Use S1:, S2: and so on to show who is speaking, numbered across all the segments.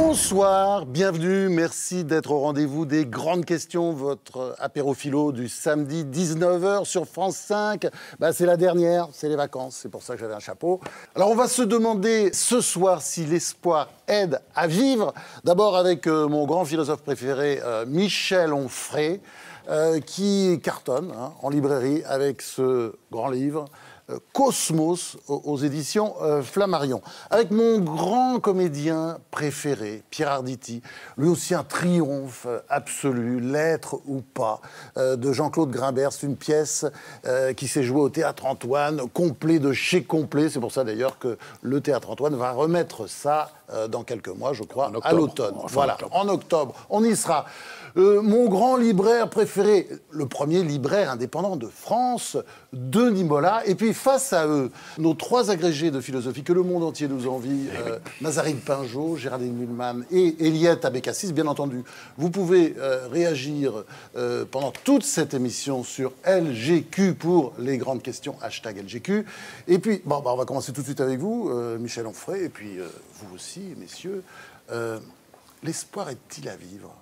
S1: Bonsoir, bienvenue, merci d'être au rendez-vous des grandes questions, votre apéro philo du samedi 19h sur France 5. C'est la dernière, c'est les vacances, c'est pour ça que j'avais un chapeau. Alors on va se demander ce soir si l'espoir aide à vivre. D'abord avec mon grand philosophe préféré, Michel Onfray, qui cartonne en librairie avec ce grand livre. Cosmos aux éditions Flammarion. Avec mon grand comédien préféré, Pierre Arditi, lui aussi un triomphe absolu, l'être ou pas, de Jean-Claude Grimbert. C'est une pièce qui s'est jouée au Théâtre Antoine, complet de chez complet. C'est pour ça d'ailleurs que le Théâtre Antoine va remettre ça dans quelques mois, je crois, à l'automne. Voilà, en octobre. On y sera. Mon grand libraire préféré, le premier libraire indépendant de France, Denis Mola. Et puis face à eux, nos trois agrégés de philosophie que le monde entier nous envie, Mazarine Pinjot, Géraldine Mühlmann et Eliette Abécassis, bien entendu. Vous pouvez réagir pendant toute cette émission sur LGQ pour les grandes questions, #LGQ. Et puis, on va commencer tout de suite avec vous, Michel Onfray, et puis vous aussi, messieurs. L'espoir est-il à vivre ?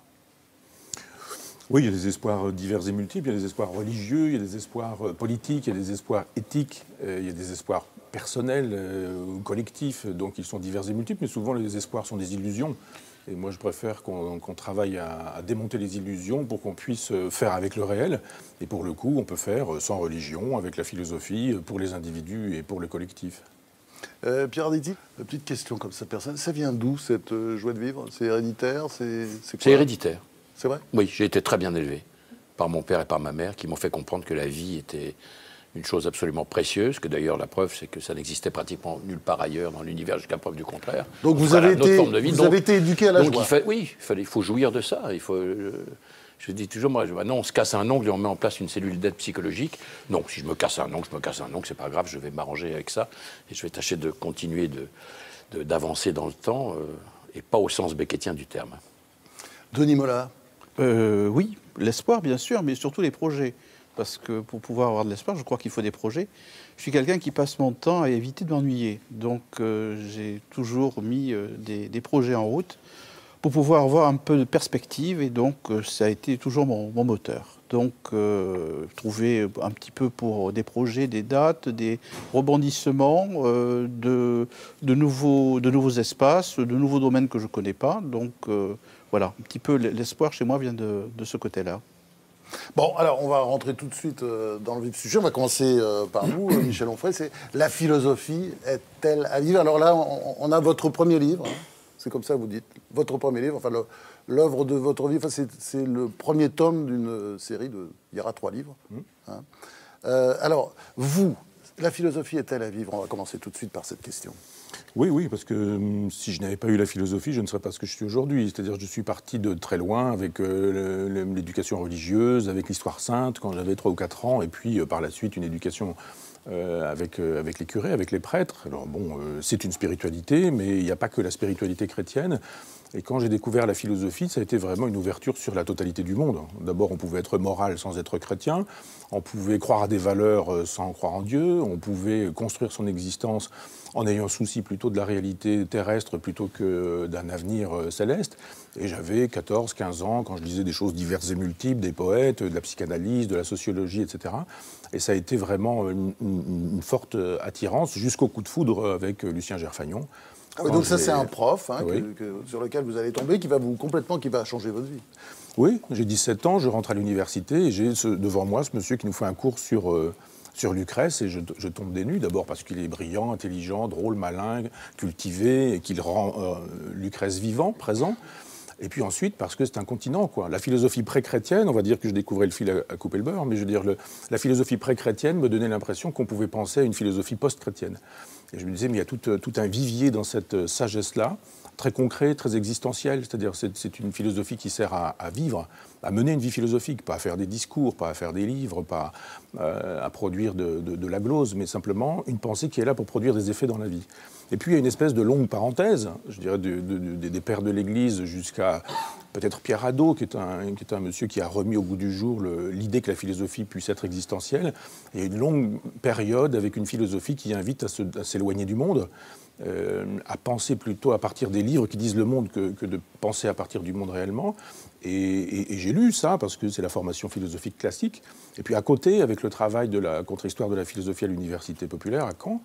S2: Oui, il y a des espoirs divers et multiples. Il y a des espoirs religieux, il y a des espoirs politiques, il y a des espoirs éthiques, il y a des espoirs personnels ou collectifs. Donc ils sont divers et multiples, mais souvent les espoirs sont des illusions. Et moi, je préfère qu'on travaille à démonter les illusions pour qu'on puisse faire avec le réel. Et pour le coup, on peut faire sans religion, avec la philosophie, pour les individus et pour le collectif.
S1: Pierre Arditi, petite question comme ça, personne. Ça vient d'où cette joie de vivre? C'est héréditaire? C'est
S3: héréditaire.
S1: C'est vrai?
S3: Oui, j'ai été très bien élevé par mon père et par ma mère qui m'ont fait comprendre que la vie était une chose absolument précieuse, que d'ailleurs la preuve c'est que ça n'existait pratiquement nulle part ailleurs dans l'univers jusqu'à preuve du contraire.
S1: Donc vous avez été éduqué à la joie.
S3: Il faut jouir de ça. Je dis toujours, moi, non, on se casse un ongle et on met en place une cellule d'aide psychologique. Non, si je me casse un ongle, c'est pas grave, je vais m'arranger avec ça et je vais tâcher de continuer d'avancer dans le temps et pas au sens beckettien du terme.
S1: Denis Mola.
S4: Oui, l'espoir bien sûr, mais surtout les projets. Parce que pour pouvoir avoir de l'espoir, je crois qu'il faut des projets. Je suis quelqu'un qui passe mon temps à éviter de m'ennuyer. Donc j'ai toujours mis des projets en route pour pouvoir avoir un peu de perspective. Et donc ça a été toujours mon moteur. Donc trouver un petit peu pour des projets, des dates, des rebondissements, de nouveaux espaces, de nouveaux domaines que je ne connais pas. Donc voilà, un petit peu l'espoir chez moi vient de ce côté-là.
S1: Bon, alors on va rentrer tout de suite dans le vif du sujet. On va commencer par vous, Michel Onfray. C'est la philosophie est-elle à vivre? Alors là, on a votre premier livre. C'est comme ça que vous dites. Votre premier livre, enfin l'œuvre de votre vie. Enfin, c'est le premier tome d'une série de. Il y aura 3 livres. Alors vous, la philosophie est-elle à vivre? On va commencer tout de suite par cette question.
S2: Oui, parce que si je n'avais pas eu la philosophie, je ne serais pas ce que je suis aujourd'hui. C'est-à-dire que je suis parti de très loin avec l'éducation religieuse, avec l'histoire sainte quand j'avais 3 ou 4 ans, et puis par la suite une éducation avec les curés, avec les prêtres. Alors c'est une spiritualité, mais il n'y a pas que la spiritualité chrétienne. Et quand j'ai découvert la philosophie, ça a été vraiment une ouverture sur la totalité du monde. D'abord, on pouvait être moral sans être chrétien, on pouvait croire à des valeurs sans croire en Dieu, on pouvait construire son existence en ayant souci plutôt de la réalité terrestre plutôt que d'un avenir céleste. Et j'avais 14, 15 ans quand je lisais des choses diverses et multiples, des poètes, de la psychanalyse, de la sociologie, etc. Et ça a été vraiment une forte attirance jusqu'au coup de foudre avec Lucien Gerfagnon.
S1: Donc ça, c'est un prof sur lequel vous allez tomber, qui va changer votre vie.
S2: Oui, j'ai 17 ans, je rentre à l'université et j'ai devant moi ce monsieur qui nous fait un cours sur Lucrèce et je tombe des nues, d'abord parce qu'il est brillant, intelligent, drôle, malin, cultivé et qu'il rend Lucrèce vivant, présent. Et puis ensuite, parce que c'est un continent, quoi. La philosophie pré-chrétienne, on va dire que je découvrais le fil à couper le beurre, mais je veux dire, la philosophie pré-chrétienne me donnait l'impression qu'on pouvait penser à une philosophie post-chrétienne. Et je me disais, mais il y a tout un vivier dans cette sagesse-là, très concret, très existentiel. C'est-à-dire, c'est une philosophie qui sert à vivre, à mener une vie philosophique, pas à faire des discours, pas à faire des livres, pas à produire de la glose, mais simplement une pensée qui est là pour produire des effets dans la vie. Et puis il y a une espèce de longue parenthèse, je dirais, des pères de l'Église jusqu'à peut-être Pierre Hadot, qui est un monsieur qui a remis au goût du jour l'idée que la philosophie puisse être existentielle. Et une longue période avec une philosophie qui invite à s'éloigner du monde, à penser plutôt à partir des livres qui disent le monde que de penser à partir du monde réellement. Et j'ai lu ça parce que c'est la formation philosophique classique. Et puis à côté, avec le travail de la contre-histoire de la philosophie à l'Université populaire à Caen,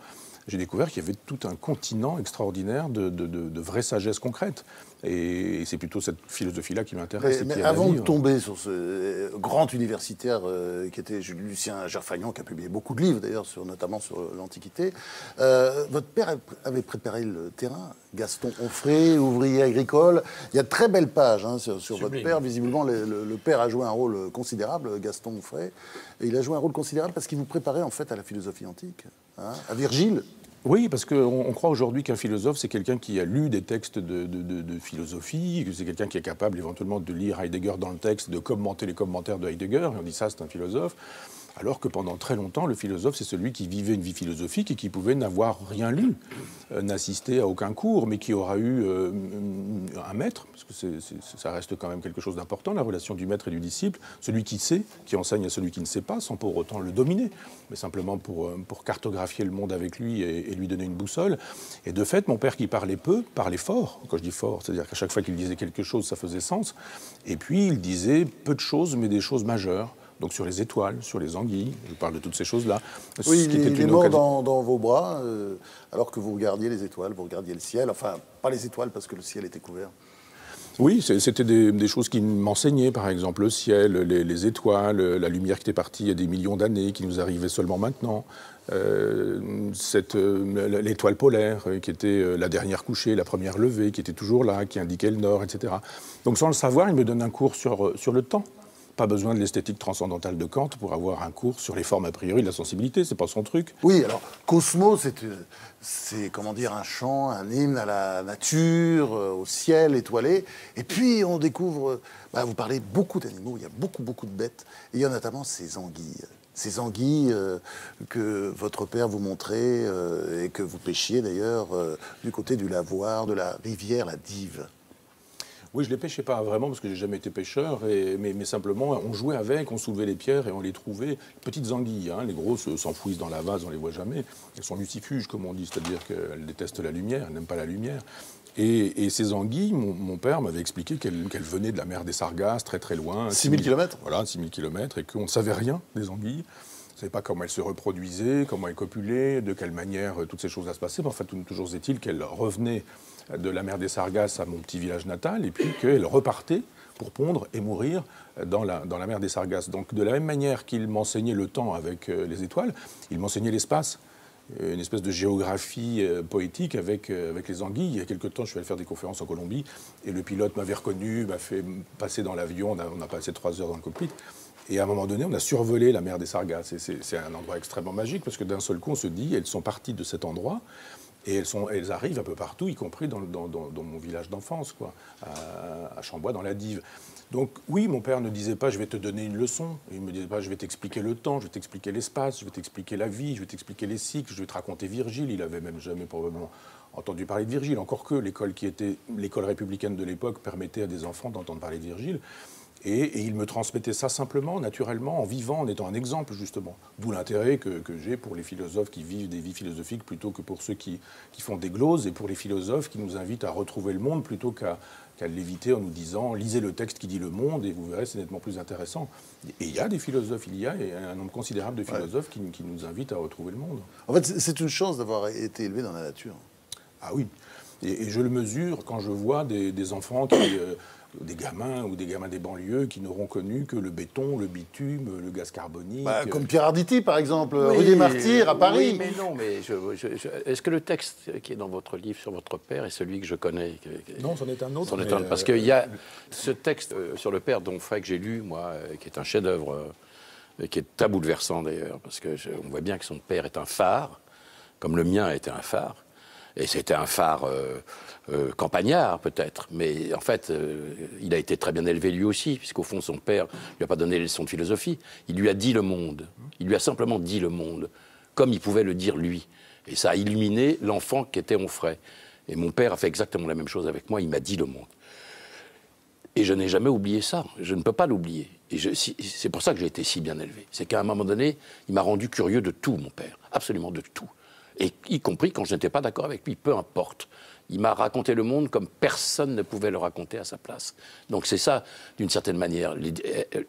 S2: j'ai découvert qu'il y avait tout un continent extraordinaire de vraie sagesse concrète. Et c'est plutôt cette philosophie-là qui m'intéresse.
S1: Mais avant de tomber sur ce grand universitaire qui était Lucien Gerfagnon, qui a publié beaucoup de livres d'ailleurs, notamment sur l'Antiquité, votre père avait préparé le terrain. Gaston Onfray, ouvrier agricole. Il y a de très belles pages sur votre père. Visiblement, le père a joué un rôle considérable, Gaston Onfray. Et il a joué un rôle considérable parce qu'il vous préparait en fait à la philosophie antique, à Virgile.
S2: Oui, parce qu'on croit aujourd'hui qu'un philosophe, c'est quelqu'un qui a lu des textes de philosophie, que c'est quelqu'un qui est capable éventuellement de lire Heidegger dans le texte, de commenter les commentaires de Heidegger, et on dit ça, c'est un philosophe. Alors que pendant très longtemps, le philosophe, c'est celui qui vivait une vie philosophique et qui pouvait n'avoir rien lu, n'assister à aucun cours, mais qui aura eu un maître, parce que ça reste quand même quelque chose d'important, la relation du maître et du disciple, celui qui sait, qui enseigne à celui qui ne sait pas, sans pour autant le dominer, mais simplement pour cartographier le monde avec lui et lui donner une boussole. Et de fait, mon père qui parlait peu, parlait fort. Quand je dis fort, c'est-à-dire qu'à chaque fois qu'il disait quelque chose, ça faisait sens. Et puis, il disait peu de choses, mais des choses majeures. Donc sur les étoiles, sur les anguilles, je parle de toutes ces choses-là.
S1: Oui, il est mort dans vos bras, alors que vous regardiez les étoiles, vous regardiez le ciel. Enfin, pas les étoiles, parce que le ciel était couvert.
S2: Oui, c'était des choses qui m'enseignaient, par exemple le ciel, les étoiles, la lumière qui était partie il y a des millions d'années, qui nous arrivait seulement maintenant. L'étoile polaire, qui était la dernière couchée, la première levée, qui était toujours là, qui indiquait le nord, etc. Donc sans le savoir, il me donne un cours sur le temps. Pas besoin de l'esthétique transcendantale de Kant pour avoir un cours sur les formes a priori de la sensibilité, c'est pas son truc.
S1: Oui, alors Cosmos, c'est comment dire, un chant, un hymne à la nature, au ciel étoilé. Et puis on découvre, vous parlez beaucoup d'animaux, il y a beaucoup de bêtes. Et il y a notamment ces anguilles. Ces anguilles que votre père vous montrait et que vous pêchiez d'ailleurs du côté du lavoir, de la rivière, la Dive.
S2: Oui, je ne les pêchais pas vraiment parce que j'ai jamais été pêcheur, mais simplement on jouait avec, on soulevait les pierres et on les trouvait. Petites anguilles, les grosses s'enfouissent dans la vase, on les voit jamais. Elles sont lucifuges, comme on dit, c'est-à-dire qu'elles détestent la lumière, elles n'aiment pas la lumière. Et ces anguilles, mon père m'avait expliqué qu'elles venaient de la mer des Sargasses, très très loin.
S1: 6000 km.
S2: Voilà, 6000 km, et qu'on ne savait rien des anguilles. On ne savait pas comment elles se reproduisaient, comment elles copulaient, de quelle manière toutes ces choses se passaient. Mais enfin, toujours est-il qu'elles revenaient de la mer des Sargasses à mon petit village natal, et puis qu'elles repartaient pour pondre et mourir dans la mer des Sargasses. Donc de la même manière qu'il m'enseignait le temps avec les étoiles, il m'enseignait l'espace, une espèce de géographie poétique avec les anguilles. Il y a quelque temps, je suis allé faire des conférences en Colombie, et le pilote m'avait reconnu, m'a fait passer dans l'avion, on a passé 3 heures dans le cockpit. Et à un moment donné, on a survolé la mer des Sargasses. Et c'est un endroit extrêmement magique, parce que d'un seul coup, on se dit, elles sont parties de cet endroit, et elles arrivent un peu partout, y compris dans mon village d'enfance, à Chambois, dans la Dive. Donc oui, mon père ne disait pas « je vais te donner une leçon », il ne me disait pas « je vais t'expliquer le temps, je vais t'expliquer l'espace, je vais t'expliquer la vie, je vais t'expliquer les cycles, je vais te raconter Virgile ». Il avait même jamais probablement entendu parler de Virgile, encore que l'école qui était l'école républicaine de l'époque permettait à des enfants d'entendre parler de Virgile. Et il me transmettait ça simplement, naturellement, en vivant, en étant un exemple, justement. D'où l'intérêt que j'ai pour les philosophes qui vivent des vies philosophiques plutôt que pour ceux qui font des gloses, et pour les philosophes qui nous invitent à retrouver le monde plutôt qu'à l'éviter en nous disant « lisez le texte qui dit le monde et vous verrez, c'est nettement plus intéressant ». Et il y a des philosophes, il y a un nombre considérable de philosophes qui nous invitent à retrouver le monde.
S1: En fait, c'est une chance d'avoir été élevé dans la nature.
S2: Ah oui. Et je le mesure quand je vois des enfants qui... des gamins ou des gamins des banlieues qui n'auront connu que le béton, le bitume, le gaz carbonique.
S1: Comme Pierre Arditi, par exemple, rue des Martyrs, à Paris.
S3: Oui, mais non, mais est-ce que le texte qui est dans votre livre sur votre père est celui que je connais?
S2: Non, c'en est un autre.
S3: Parce qu'il y a ce texte sur le père d'Onfray que j'ai lu, moi, qui est un chef-d'œuvre, qui est très bouleversant d'ailleurs, parce qu'on voit bien que son père est un phare, comme le mien était un phare. Et c'était un phare campagnard, peut-être. Mais en fait, il a été très bien élevé lui aussi, puisqu'au fond, son père ne lui a pas donné les leçons de philosophie. Il lui a dit le monde. Il lui a simplement dit le monde, comme il pouvait le dire lui. Et ça a illuminé l'enfant qu'était Onfray. Et mon père a fait exactement la même chose avec moi. Il m'a dit le monde. Et je n'ai jamais oublié ça. Je ne peux pas l'oublier. Et c'est pour ça que j'ai été si bien élevé. C'est qu'à un moment donné, il m'a rendu curieux de tout, mon père. Absolument de tout. et y compris quand je n'étais pas d'accord avec lui, peu importe. Il m'a raconté le monde comme personne ne pouvait le raconter à sa place. Donc c'est ça, d'une certaine manière,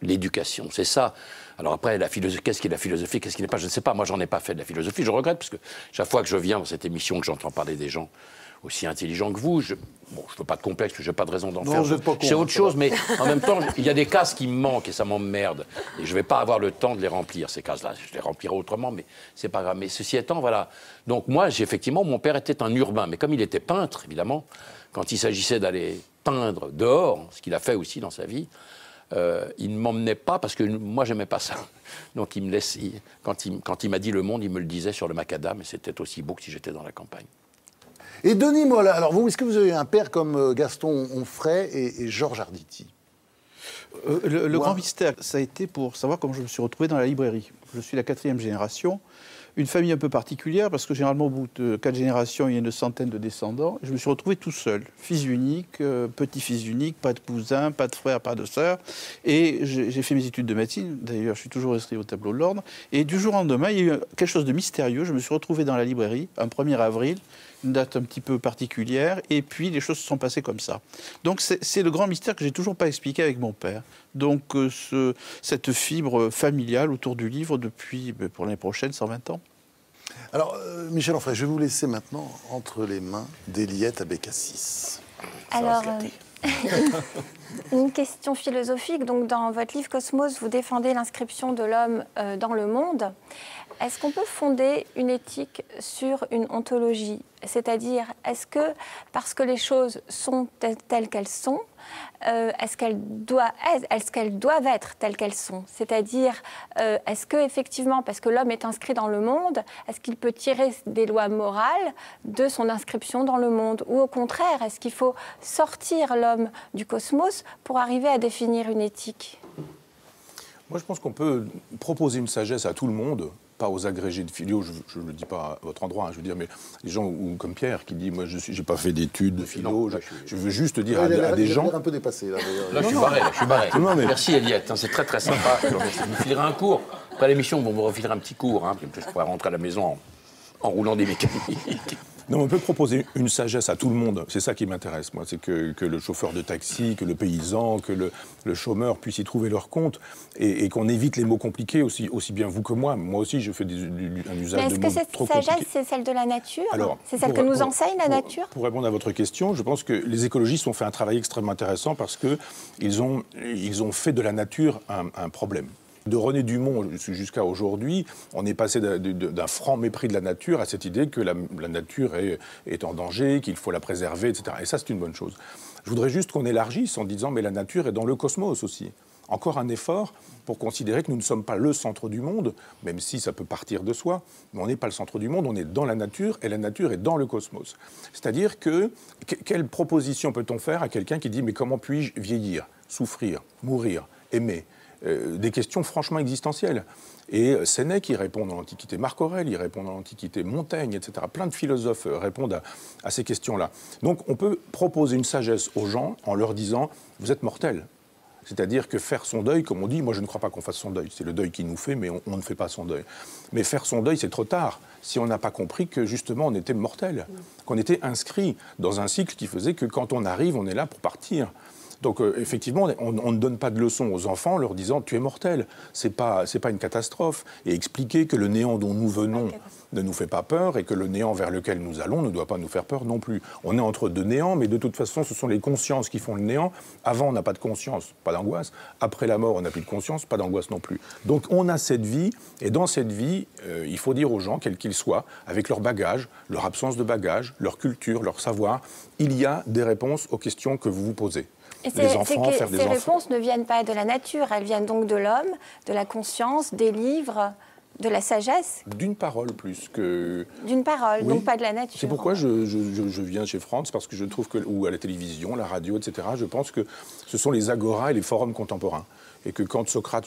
S3: l'éducation. C'est ça. Alors après, qu'est-ce qui est la philosophie, qu'est-ce qui n'est pas, je ne sais pas. Moi, j'en ai pas fait de la philosophie. Je regrette, parce que chaque fois que je viens dans cette émission, que j'entends parler des gens aussi intelligents que vous, je ne veux pas de complexe, je n'ai pas de raison d'en faire. C'est autre chose, mais en même temps, il y a des cases qui me manquent et ça m'emmerde. Et je ne vais pas avoir le temps de les remplir, ces cases-là. Je les remplirai autrement, mais c'est pas grave. Mais ceci étant, voilà. Donc moi, effectivement, mon père était un urbain. Mais comme il était peintre, évidemment, quand il s'agissait d'aller peindre dehors, ce qu'il a fait aussi dans sa vie, il ne m'emmenait pas parce que moi, j'aimais pas ça. Donc il me laissait, quand il m'a dit le monde, il me le disait sur le macadam, et c'était aussi beau que si j'étais dans la campagne.
S1: Et Denis Mola, alors vous, est-ce que vous avez un père comme Gaston Onfray et Georges Arditi?
S4: Le grand mystère, ça a été pour savoir comment je me suis retrouvé dans la librairie. Je suis la 4e génération, une famille un peu particulière, parce que généralement, au bout de 4 générations, il y a une centaine de descendants. Je me suis retrouvé tout seul, fils unique, petit-fils unique, pas de cousin, pas de frère, pas de sœur. Et j'ai fait mes études de médecine, d'ailleurs, je suis toujours inscrit au tableau de l'ordre. Et du jour au lendemain, il y a eu quelque chose de mystérieux. Je me suis retrouvé dans la librairie, un 1er avril, une date un petit peu particulière, et puis les choses se sont passées comme ça. Donc c'est le grand mystère que j'ai toujours pas expliqué avec mon père. Donc cette fibre familiale autour du livre depuis, pour l'année prochaine, 120 ans.
S1: Alors, Michel Onfray, je vais vous laisser maintenant entre les mains d'Eliette Abécassis.
S5: Alors, une question philosophique. Donc, dans votre livre Cosmos, vous défendez l'inscription de l'homme dans le monde. Est-ce qu'on peut fonder une éthique sur une ontologie? C'est-à-dire, est-ce que, parce que les choses sont telles qu'elles sont, est-ce qu'elles doivent être telles qu'elles sont? C'est-à-dire, est-ce que, effectivement, parce que l'homme est inscrit dans le monde, est-ce qu'il peut tirer des lois morales de son inscription dans le monde? Ou au contraire, est-ce qu'il faut sortir l'homme du cosmos pour arriver à définir une éthique?
S2: Moi, je pense qu'on peut proposer une sagesse à tout le monde, pas aux agrégés de philo, je ne le dis pas à votre endroit, hein, je veux dire, mais les gens comme Pierre qui dit, moi, je n'ai pas fait d'études de philo, je veux juste dire à des gens...
S1: un peu dépassé, là, d'ailleurs.
S3: Là, je suis barré. Non, mais... Merci, Eliette, hein, c'est très, très sympa. Je vous filerai un cours. Après l'émission, vous me refilerez un petit cours, hein, je pourrais rentrer à la maison en roulant des mécaniques.
S2: Non, on peut proposer une sagesse à tout le monde. C'est ça qui m'intéresse, moi. C'est que le chauffeur de taxi, que le paysan, que le chômeur puissent y trouver leur compte et qu'on évite les mots compliqués, aussi bien vous que moi. Moi aussi, je fais un usage de mots trop compliqués.
S5: Est-ce que cette sagesse, c'est celle de la nature? C'est celle que nous enseigne la nature?
S2: Pour répondre à votre question, je pense que les écologistes ont fait un travail extrêmement intéressant parce qu'ils ont fait de la nature un problème. De René Dumont jusqu'à aujourd'hui, on est passé d'un franc mépris de la nature à cette idée que la nature est en danger, qu'il faut la préserver, etc. Et ça, c'est une bonne chose. Je voudrais juste qu'on élargisse en disant mais la nature est dans le cosmos aussi. Encore un effort pour considérer que nous ne sommes pas le centre du monde, même si ça peut partir de soi, mais on n'est pas le centre du monde, on est dans la nature et la nature est dans le cosmos. C'est-à-dire quelle proposition peut-on faire à quelqu'un qui dit mais comment puis-je vieillir, souffrir, mourir, aimer ? Des questions franchement existentielles. Et Sénèque y répond dans l'Antiquité, Marc Aurèle y répond dans l'Antiquité, Montaigne, etc. Plein de philosophes répondent à ces questions-là. Donc on peut proposer une sagesse aux gens en leur disant « vous êtes mortels ». C'est-à-dire que faire son deuil, comme on dit, moi je ne crois pas qu'on fasse son deuil, c'est le deuil qui nous fait, mais on ne fait pas son deuil. Mais faire son deuil, c'est trop tard, si on n'a pas compris que justement on était mortels, qu'on était inscrit dans un cycle qui faisait que quand on arrive, on est là pour partir. Donc effectivement, on ne donne pas de leçons aux enfants en leur disant « tu es mortel ». C'est pas une catastrophe. Et expliquer que le néant dont nous venons ne nous fait pas peur et que le néant vers lequel nous allons ne doit pas nous faire peur non plus. On est entre deux néants, mais de toute façon, ce sont les consciences qui font le néant. Avant, on n'a pas de conscience, pas d'angoisse. Après la mort, on n'a plus de conscience, pas d'angoisse non plus. Donc on a cette vie, et dans cette vie, il faut dire aux gens, quels qu'ils soient, avec leur bagage, leur absence de bagage, leur culture, leur savoir, il y a des réponses aux questions que vous vous posez.
S5: Et ces réponses ne viennent pas de la nature, elles viennent donc de l'homme, de la conscience, des livres, de la sagesse.
S2: D'une parole plus que...
S5: D'une parole, oui. Donc pas de la nature.
S2: C'est pourquoi je viens chez France, parce que je trouve que, ou à la télévision, la radio, etc., je pense que ce sont les agoras et les forums contemporains. Et que quand Socrate,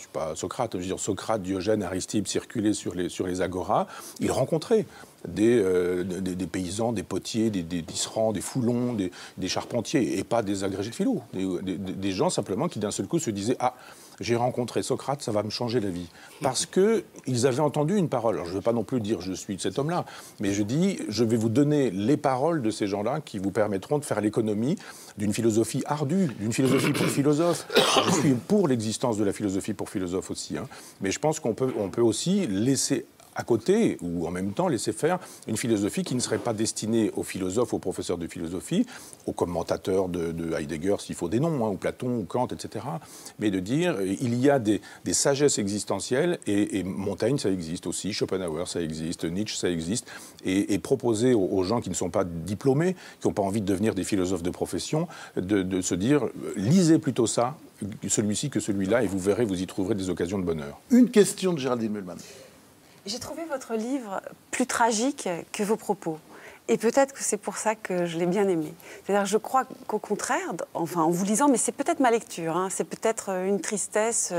S2: je veux dire Socrate, Diogène, Aristippe circulaient sur les agoras, ils rencontraient des paysans, des potiers, des tisserands, des foulons, des charpentiers, et pas des agrégés de philo. Des gens simplement qui d'un seul coup se disaient « Ah, j'ai rencontré Socrate, ça va me changer la vie. Parce qu'ils avaient entendu une parole. Alors, je ne veux pas non plus dire je suis de cet homme-là, mais je dis, je vais vous donner les paroles de ces gens-là qui vous permettront de faire l'économie d'une philosophie ardue, d'une philosophie pour philosophes. Je suis pour l'existence de la philosophie pour philosophes aussi, hein. Mais je pense qu'on peut aussi laisser à côté, ou en même temps laisser faire une philosophie qui ne serait pas destinée aux philosophes, aux professeurs de philosophie, aux commentateurs de Heidegger, s'il faut des noms, hein, ou Platon, ou Kant, etc. Mais de dire, il y a des sagesses existentielles, et Montaigne, ça existe aussi, Schopenhauer, ça existe, Nietzsche, ça existe, et proposer aux gens qui ne sont pas diplômés, qui n'ont pas envie de devenir des philosophes de profession, de se dire, lisez plutôt ça, celui-ci que celui-là, et vous verrez, vous y trouverez des occasions de bonheur.
S1: Une question de Géraldine Mühlmann.
S6: J'ai trouvé votre livre plus tragique que vos propos. Et peut-être que c'est pour ça que je l'ai bien aimé. C'est-à-dire, je crois qu'au contraire, enfin, en vous lisant, mais c'est peut-être ma lecture, hein, c'est peut-être une tristesse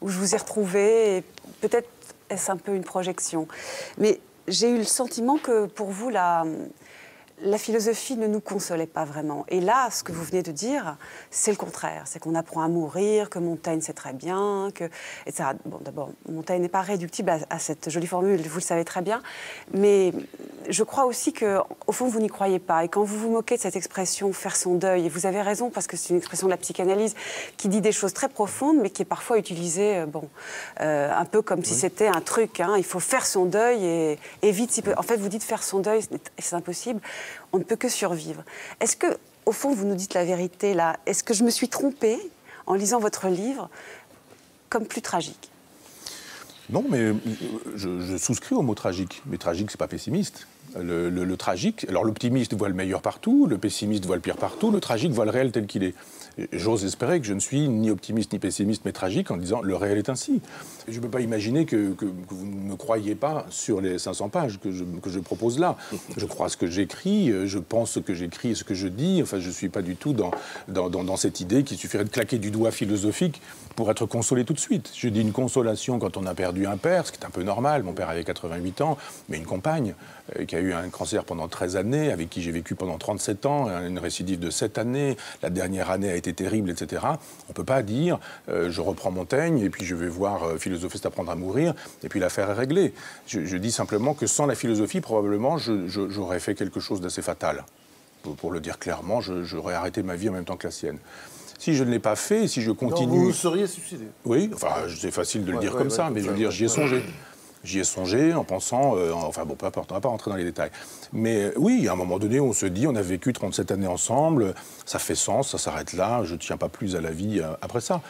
S6: où je vous ai retrouvé, et peut-être est-ce un peu une projection. Mais j'ai eu le sentiment que pour vous, la philosophie ne nous consolait pas vraiment. Et là, ce que vous venez de dire, c'est le contraire. C'est qu'on apprend à mourir, que Montaigne sait très bien, que... etc. Bon, d'abord, Montaigne n'est pas réductible à cette jolie formule, vous le savez très bien. Mais je crois aussi qu'au fond, vous n'y croyez pas. Et quand vous vous moquez de cette expression « faire son deuil », et vous avez raison, parce que c'est une expression de la psychanalyse qui dit des choses très profondes, mais qui est parfois utilisée un peu comme si c'était un truc. Hein, il faut faire son deuil et vite si peu. En fait, vous dites faire son deuil, c'est impossible. On ne peut que survivre. Est-ce que, au fond, vous nous dites la vérité, là? Est-ce que je me suis trompée en lisant votre livre comme plus tragique?
S2: Non, mais je souscris au mot tragique. Mais tragique, c'est pas pessimiste. Le tragique, alors l'optimiste voit le meilleur partout, le pessimiste voit le pire partout, le tragique voit le réel tel qu'il est. J'ose espérer que je ne suis ni optimiste ni pessimiste, mais tragique en disant le réel est ainsi. Je ne peux pas imaginer que vous ne me croyiez pas sur les 500 pages que je propose là. Je crois ce que j'écris, je pense ce que j'écris et ce que je dis. Enfin, je ne suis pas du tout dans cette idée qu'il suffirait de claquer du doigt philosophique pour être consolé tout de suite. Je dis une consolation quand on a perdu un père, ce qui est un peu normal. Mon père avait 88 ans, mais une compagne qui a eu un cancer pendant 13 années, avec qui j'ai vécu pendant 37 ans, une récidive de 7 années, la dernière année a été terrible, etc. On ne peut pas dire je reprends Montaigne et puis je vais voir philosopher, c'est apprendre à mourir, et puis l'affaire est réglée. Je dis simplement que sans la philosophie, probablement, j'aurais fait quelque chose d'assez fatal. Pour le dire clairement, j'aurais arrêté ma vie en même temps que la sienne. Si je ne l'ai pas fait, si je continue...
S1: Non, vous seriez suicidé.
S2: Oui, enfin, c'est facile de le dire comme ça, mais je veux dire, j'y ai songé. J'y ai songé en pensant, enfin bon, peu importe, on ne va pas rentrer dans les détails. Mais oui, à un moment donné, on se dit, on a vécu 37 années ensemble, ça fait sens, ça s'arrête là, je ne tiens pas plus à la vie après ça.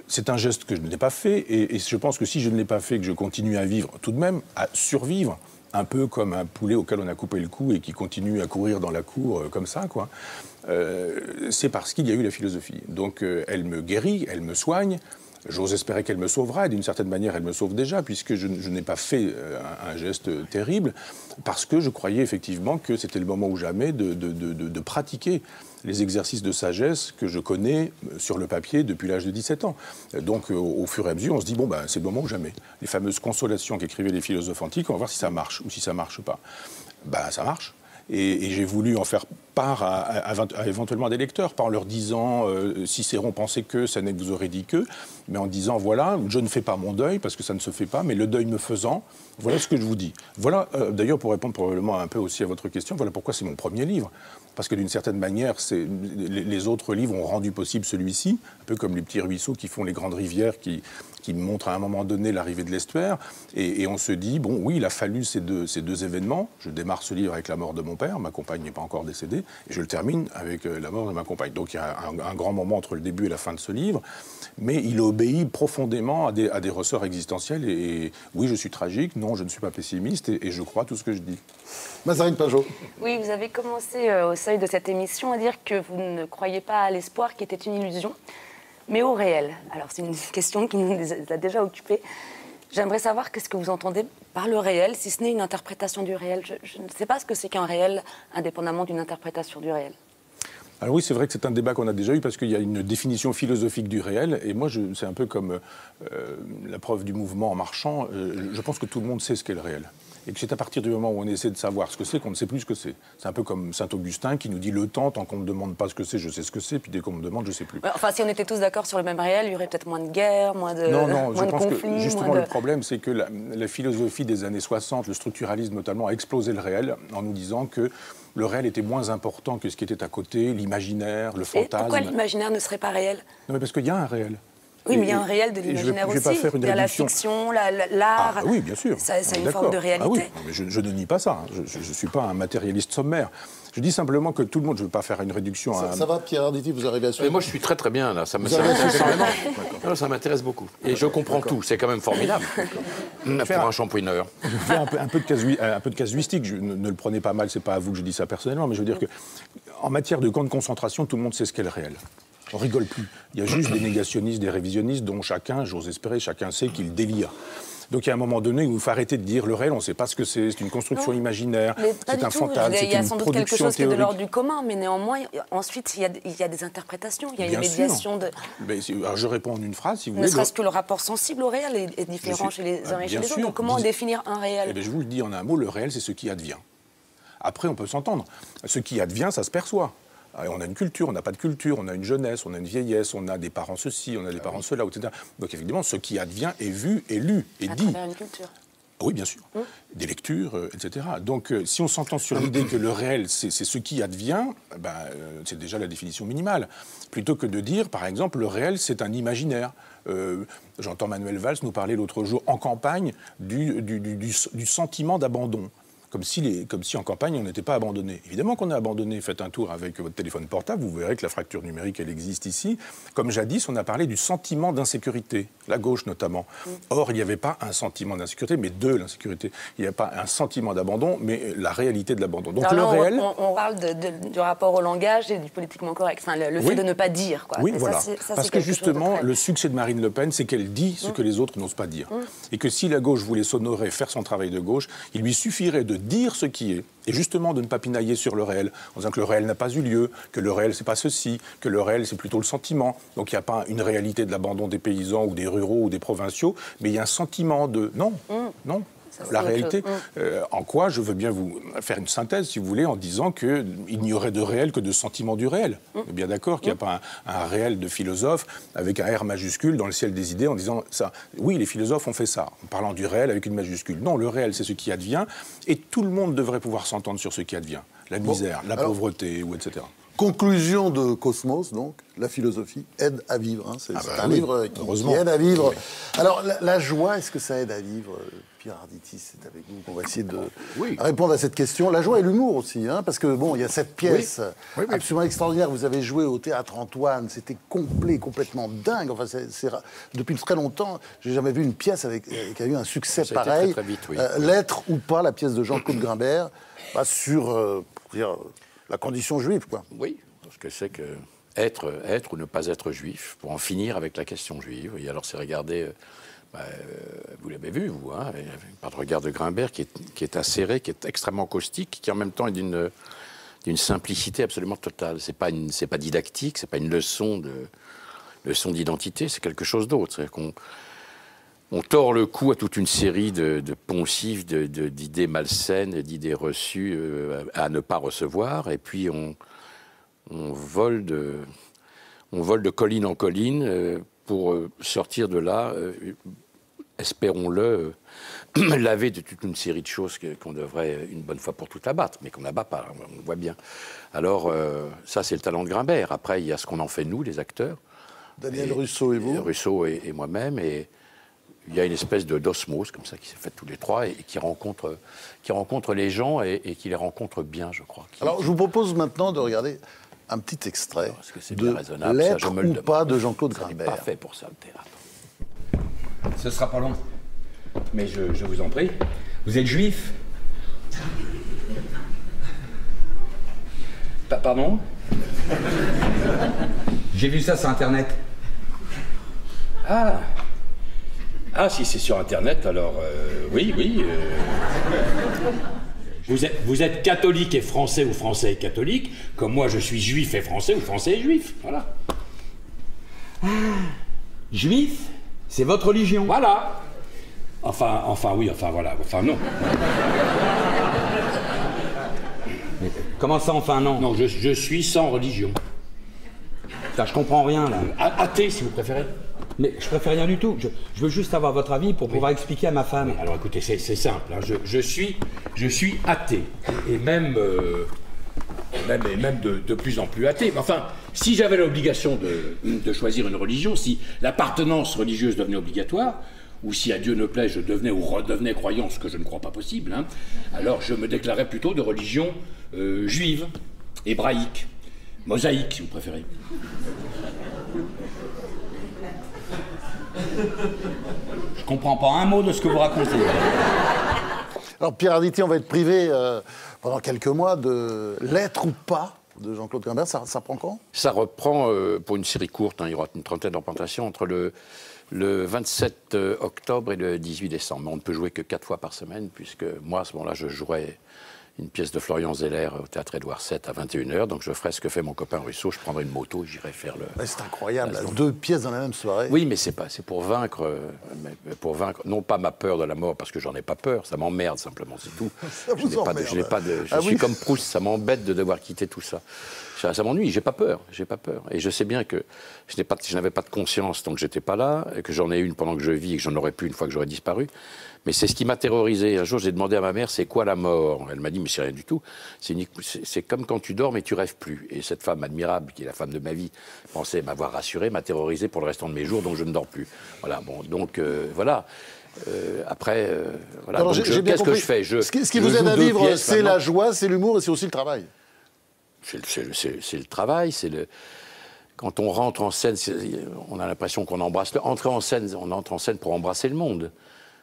S2: C'est un geste que je n'ai pas fait, et je pense que si je ne l'ai pas fait, que je continue à vivre tout de même, à survivre, un peu comme un poulet auquel on a coupé le cou et qui continue à courir dans la cour comme ça, quoi. C'est parce qu'il y a eu la philosophie. Donc elle me guérit, elle me soigne. J'ose espérer qu'elle me sauvera, et d'une certaine manière, elle me sauve déjà, puisque je n'ai pas fait un geste terrible, parce que je croyais effectivement que c'était le moment ou jamais de pratiquer les exercices de sagesse que je connais sur le papier depuis l'âge de 17 ans. Donc, au fur et à mesure, on se dit, bon, ben, c'est le moment ou jamais. Les fameuses consolations qu'écrivaient les philosophes antiques, on va voir si ça marche ou si ça marche pas. Ben, ça marche. Et j'ai voulu en faire part à éventuellement des lecteurs, pas en leur disant Cicéron pensait que, Sénèque vous aurait dit que, mais en disant voilà, je ne fais pas mon deuil parce que ça ne se fait pas, mais le deuil me faisant, voilà ce que je vous dis. Voilà, d'ailleurs, pour répondre probablement un peu aussi à votre question, voilà pourquoi c'est mon premier livre. Parce que d'une certaine manière, les autres livres ont rendu possible celui-ci, un peu comme les petits ruisseaux qui font les grandes rivières qui montrent à un moment donné l'arrivée de l'estuaire. Et on se dit, bon, oui, il a fallu ces deux événements. Je démarre ce livre avec la mort de mon père, ma compagne n'est pas encore décédée, et je le termine avec la mort de ma compagne. Donc il y a un grand moment entre le début et la fin de ce livre, mais il obéit profondément à des ressorts existentiels. Et oui, je suis tragique, non, je ne suis pas pessimiste, et je crois tout ce que je dis.
S1: Mazarine Pinjot.
S7: Oui, vous avez commencé au seuil de cette émission à dire que vous ne croyez pas à l'espoir qui était une illusion, mais au réel. Alors c'est une question qui nous a déjà occupés. J'aimerais savoir qu'est-ce que vous entendez par le réel, si ce n'est une interprétation du réel. Je ne sais pas ce que c'est qu'un réel, indépendamment d'une interprétation du réel.
S2: Alors oui, c'est vrai que c'est un débat qu'on a déjà eu parce qu'il y a une définition philosophique du réel. Et moi, c'est un peu comme la preuve du mouvement en marchant. Je pense que tout le monde sait ce qu'est le réel. Et que c'est à partir du moment où on essaie de savoir ce que c'est qu'on ne sait plus ce que c'est. C'est un peu comme Saint-Augustin qui nous dit le temps, tant qu'on ne me demande pas ce que c'est, je sais ce que c'est, puis dès qu'on me demande, je ne sais plus.
S7: Enfin, si on était tous d'accord sur le même réel, il y aurait peut-être moins de guerres, moins de
S2: Non,
S7: moins
S2: je
S7: de
S2: pense
S7: conflits,
S2: que justement
S7: moins de...
S2: le problème, c'est que la philosophie des années 60, le structuralisme notamment, a explosé le réel en nous disant que le réel était moins important que ce qui était à côté, l'imaginaire, le
S7: Et
S2: fantasme.
S7: pourquoi l'imaginaire ne serait pas réel?
S2: Non, mais parce qu'il y a un réel.
S7: Oui, mais il y a un réel de l'imaginaire aussi. Il y a la fiction, l'art.
S2: Ah oui, bien sûr.
S7: Ça a une forme de réalité.
S2: Ah oui, mais je ne nie pas ça. Je ne suis pas un matérialiste sommaire. Je dis simplement que tout le monde, je ne veux pas faire une réduction à...
S1: Ça va, Pierre Arditi, vous arrivez à suivre?
S3: Moi, je suis très très bien, là. Ça m'intéresse énormément. Non, ça m'intéresse beaucoup. Et je comprends tout. C'est quand même formidable. Pour un champouineur.
S2: Faire un peu de casuistique. Ne le prenez pas mal, c'est pas à vous que je dis ça personnellement, mais je veux dire que en matière de camp de concentration, tout le monde sait ce qu'est le réel. On rigole plus. Il y a juste des négationnistes, des révisionnistes dont chacun, j'ose espérer, chacun sait qu'il délire. Donc il y a un moment donné où il faut arrêter de dire le réel, on ne sait pas ce que c'est une construction imaginaire, c'est un fantasme, c'est une production théorique.
S7: Il y a sans doute quelque chose qui est de l'ordre du commun, mais néanmoins, ensuite, il y a des interprétations, il y a une médiation de...
S2: Mais, alors, je réponds en une phrase, si vous voulez.
S7: Ne serait-ce que le rapport sensible au réel est différent chez les uns et chez les autres. Donc comment définir un réel?
S2: Je vous le dis en un mot, le réel, c'est ce qui advient. Après, on peut s'entendre. Ce qui advient, ça se perçoit. On a une culture, on n'a pas de culture, on a une jeunesse, on a une vieillesse, on a des parents ceci, on a des parents cela, etc. Donc évidemment, ce qui advient est vu, est lu, est dit.
S7: À travers une culture.
S2: Oui, bien sûr. Des lectures, etc. Donc si on s'entend sur l'idée que le réel, c'est ce qui advient, c'est déjà la définition minimale. Plutôt que de dire, par exemple, le réel, c'est un imaginaire. J'entends Manuel Valls nous parler l'autre jour en campagne du sentiment d'abandon. Comme si en campagne, on n'était pas abandonné. Évidemment qu'on est abandonné. Faites un tour avec votre téléphone portable, vous verrez que la fracture numérique, elle existe ici. Comme jadis, on a parlé du sentiment d'insécurité, la gauche notamment. Or, il n'y avait pas un sentiment d'insécurité, mais de l'insécurité. Il n'y a pas un sentiment d'abandon, mais la réalité de l'abandon. Donc
S7: alors
S2: le
S7: là,
S2: réel...
S7: On parle du rapport au langage et du politiquement correct. Enfin, le fait de ne pas dire. Quoi.
S2: Oui,
S7: et
S2: voilà.
S7: ça,
S2: parce que justement, le succès de Marine Le Pen, c'est qu'elle dit ce que les autres n'osent pas dire. Et que si la gauche voulait s'honorer, faire son travail de gauche, il lui suffirait de dire ce qui est, et justement de ne pas pinailler sur le réel, en disant que le réel n'a pas eu lieu, que le réel c'est pas ceci, que le réel c'est plutôt le sentiment. Donc il n'y a pas une réalité de l'abandon des paysans ou des ruraux ou des provinciaux, mais il y a un sentiment de... Non, non.
S7: Ça,
S2: la réalité, en quoi je veux bien vous faire une synthèse, si vous voulez, en disant qu'il n'y aurait de réel que de sentiment du réel. On est bien d'accord qu'il n'y a pas un réel de philosophe avec un R majuscule dans le ciel des idées en disant ça. Oui, les philosophes ont fait ça, en parlant du réel avec une majuscule. Non, le réel, c'est ce qui advient, et tout le monde devrait pouvoir s'entendre sur ce qui advient. La misère, la pauvreté, ou etc.
S1: Conclusion de Cosmos, donc, la philosophie aide à vivre. Hein. C'est un livre qui aide à vivre. Oui. Alors, la joie, est-ce que ça aide à vivre? Pierre Arditi, c'est avec vous qu'on va essayer de répondre à cette question. La joie et l'humour aussi, hein, parce que, bon, il y a cette pièce absolument extraordinaire. Vous avez joué au Théâtre Antoine, c'était complètement dingue. Enfin, depuis très longtemps, j'ai jamais vu une pièce qui a eu un succès pareil.
S3: Très vite, oui.
S1: L'être ou pas, la pièce de Jean-Claude Grimbert, sur la condition juive, quoi.
S3: Oui, parce que c'est que être ou ne pas être juif, pour en finir avec la question juive. Et alors c'est regarder, vous l'avez vu, vous, hein, par le regard de Grimbert, qui est acéré, qui est extrêmement caustique, qui en même temps est d'une simplicité absolument totale. C'est pas didactique, c'est pas une leçon d'identité, c'est quelque chose d'autre. C'est-à-dire qu'on tord le cou à toute une série de poncifs, d'idées malsaines, d'idées reçues à ne pas recevoir, et puis on vole de colline en colline pour sortir de là, espérons-le, laver de toute une série de choses qu'on devrait une bonne fois pour toutes abattre, mais qu'on n'abat pas, on le voit bien. Alors ça, c'est le talent de Grimbert. Après, il y a ce qu'on en fait nous, les acteurs.
S1: Daniel Russo et vous.
S3: Russo et moi-même, et il y a une espèce d'osmose comme ça qui s'est faite tous les trois et qui rencontre les gens et qui les rencontre bien, je crois.
S1: Alors, je vous propose maintenant de regarder un petit extrait de L'être ou pas de Jean-Claude Grimbert.
S3: C'est parfait pour ça, le théâtre.
S8: Ce sera pas long. Mais je vous en prie. Vous êtes juif? Pardon? J'ai vu ça sur Internet.
S3: Ah, si c'est sur Internet, alors oui.
S8: Vous êtes catholique et français ou français et catholique, comme moi je suis juif et français ou français et juif. Voilà.
S9: Ah, juif, c'est votre religion.
S8: Voilà. Enfin oui, enfin voilà, enfin non.
S9: Mais comment ça, enfin non?
S8: Non, je suis sans religion.
S9: Ça, je comprends rien, là.
S8: Athée, si vous préférez.
S9: Mais je préfère rien du tout. Je veux juste avoir votre avis pour pouvoir expliquer à ma femme.
S8: Oui, alors écoutez, c'est simple. Hein. Je suis athée. Et même de plus en plus athée. Mais enfin, si j'avais l'obligation de choisir une religion, si l'appartenance religieuse devenait obligatoire, ou si à Dieu ne plaît, je devenais ou redevenais croyant, ce que je ne crois pas possible, hein, alors je me déclarais plutôt de religion juive, hébraïque, mosaïque, si vous préférez.
S9: Je comprends pas un mot de ce que vous racontez.
S1: Alors Pierre Arditi, on va être privé pendant quelques mois de L'être ou pas de Jean-Claude Grimbert. Ça prend quand?
S3: Ça reprend pour une série courte, hein, il y aura une trentaine de représentations entre le 27 octobre et le 18 décembre. Mais on ne peut jouer que 4 fois par semaine, puisque moi, à ce moment-là, je jouerai une pièce de Florian Zeller au Théâtre Édouard VII à 21h. Donc je ferai ce que fait mon copain Russo, je prendrai une moto et j'irai faire le...
S1: C'est incroyable, 2 pièces dans la même soirée.
S3: Oui, mais c'est pour vaincre, non pas ma peur de la mort, parce que j'en ai pas peur, ça m'emmerde simplement, c'est tout.
S1: Ça vous emmerde.
S3: Je suis comme Proust, ça m'embête de devoir quitter tout ça. Ça m'ennuie, j'ai pas peur. Et je sais bien que je n'avais pas de conscience tant que j'étais pas là, et que j'en ai une pendant que je vis, et que j'en aurais plus une fois que j'aurais disparu. Mais c'est ce qui m'a terrorisé. Un jour, j'ai demandé à ma mère, c'est quoi la mort? Elle m'a dit, mais c'est rien du tout. C'est comme quand tu dors, mais tu rêves plus. Et cette femme admirable, qui est la femme de ma vie, pensait m'avoir rassuré, m'a terrorisé pour le restant de mes jours, donc je ne dors plus. Voilà, bon, donc voilà. Après, voilà. Qu'est-ce que je fais?
S1: Ce qui vous aide à vivre, c'est la joie, c'est l'humour et c'est aussi le travail.
S3: C'est le travail, c'est le... Quand on rentre en scène, on a l'impression qu'on embrasse... on entre en scène pour embrasser le monde.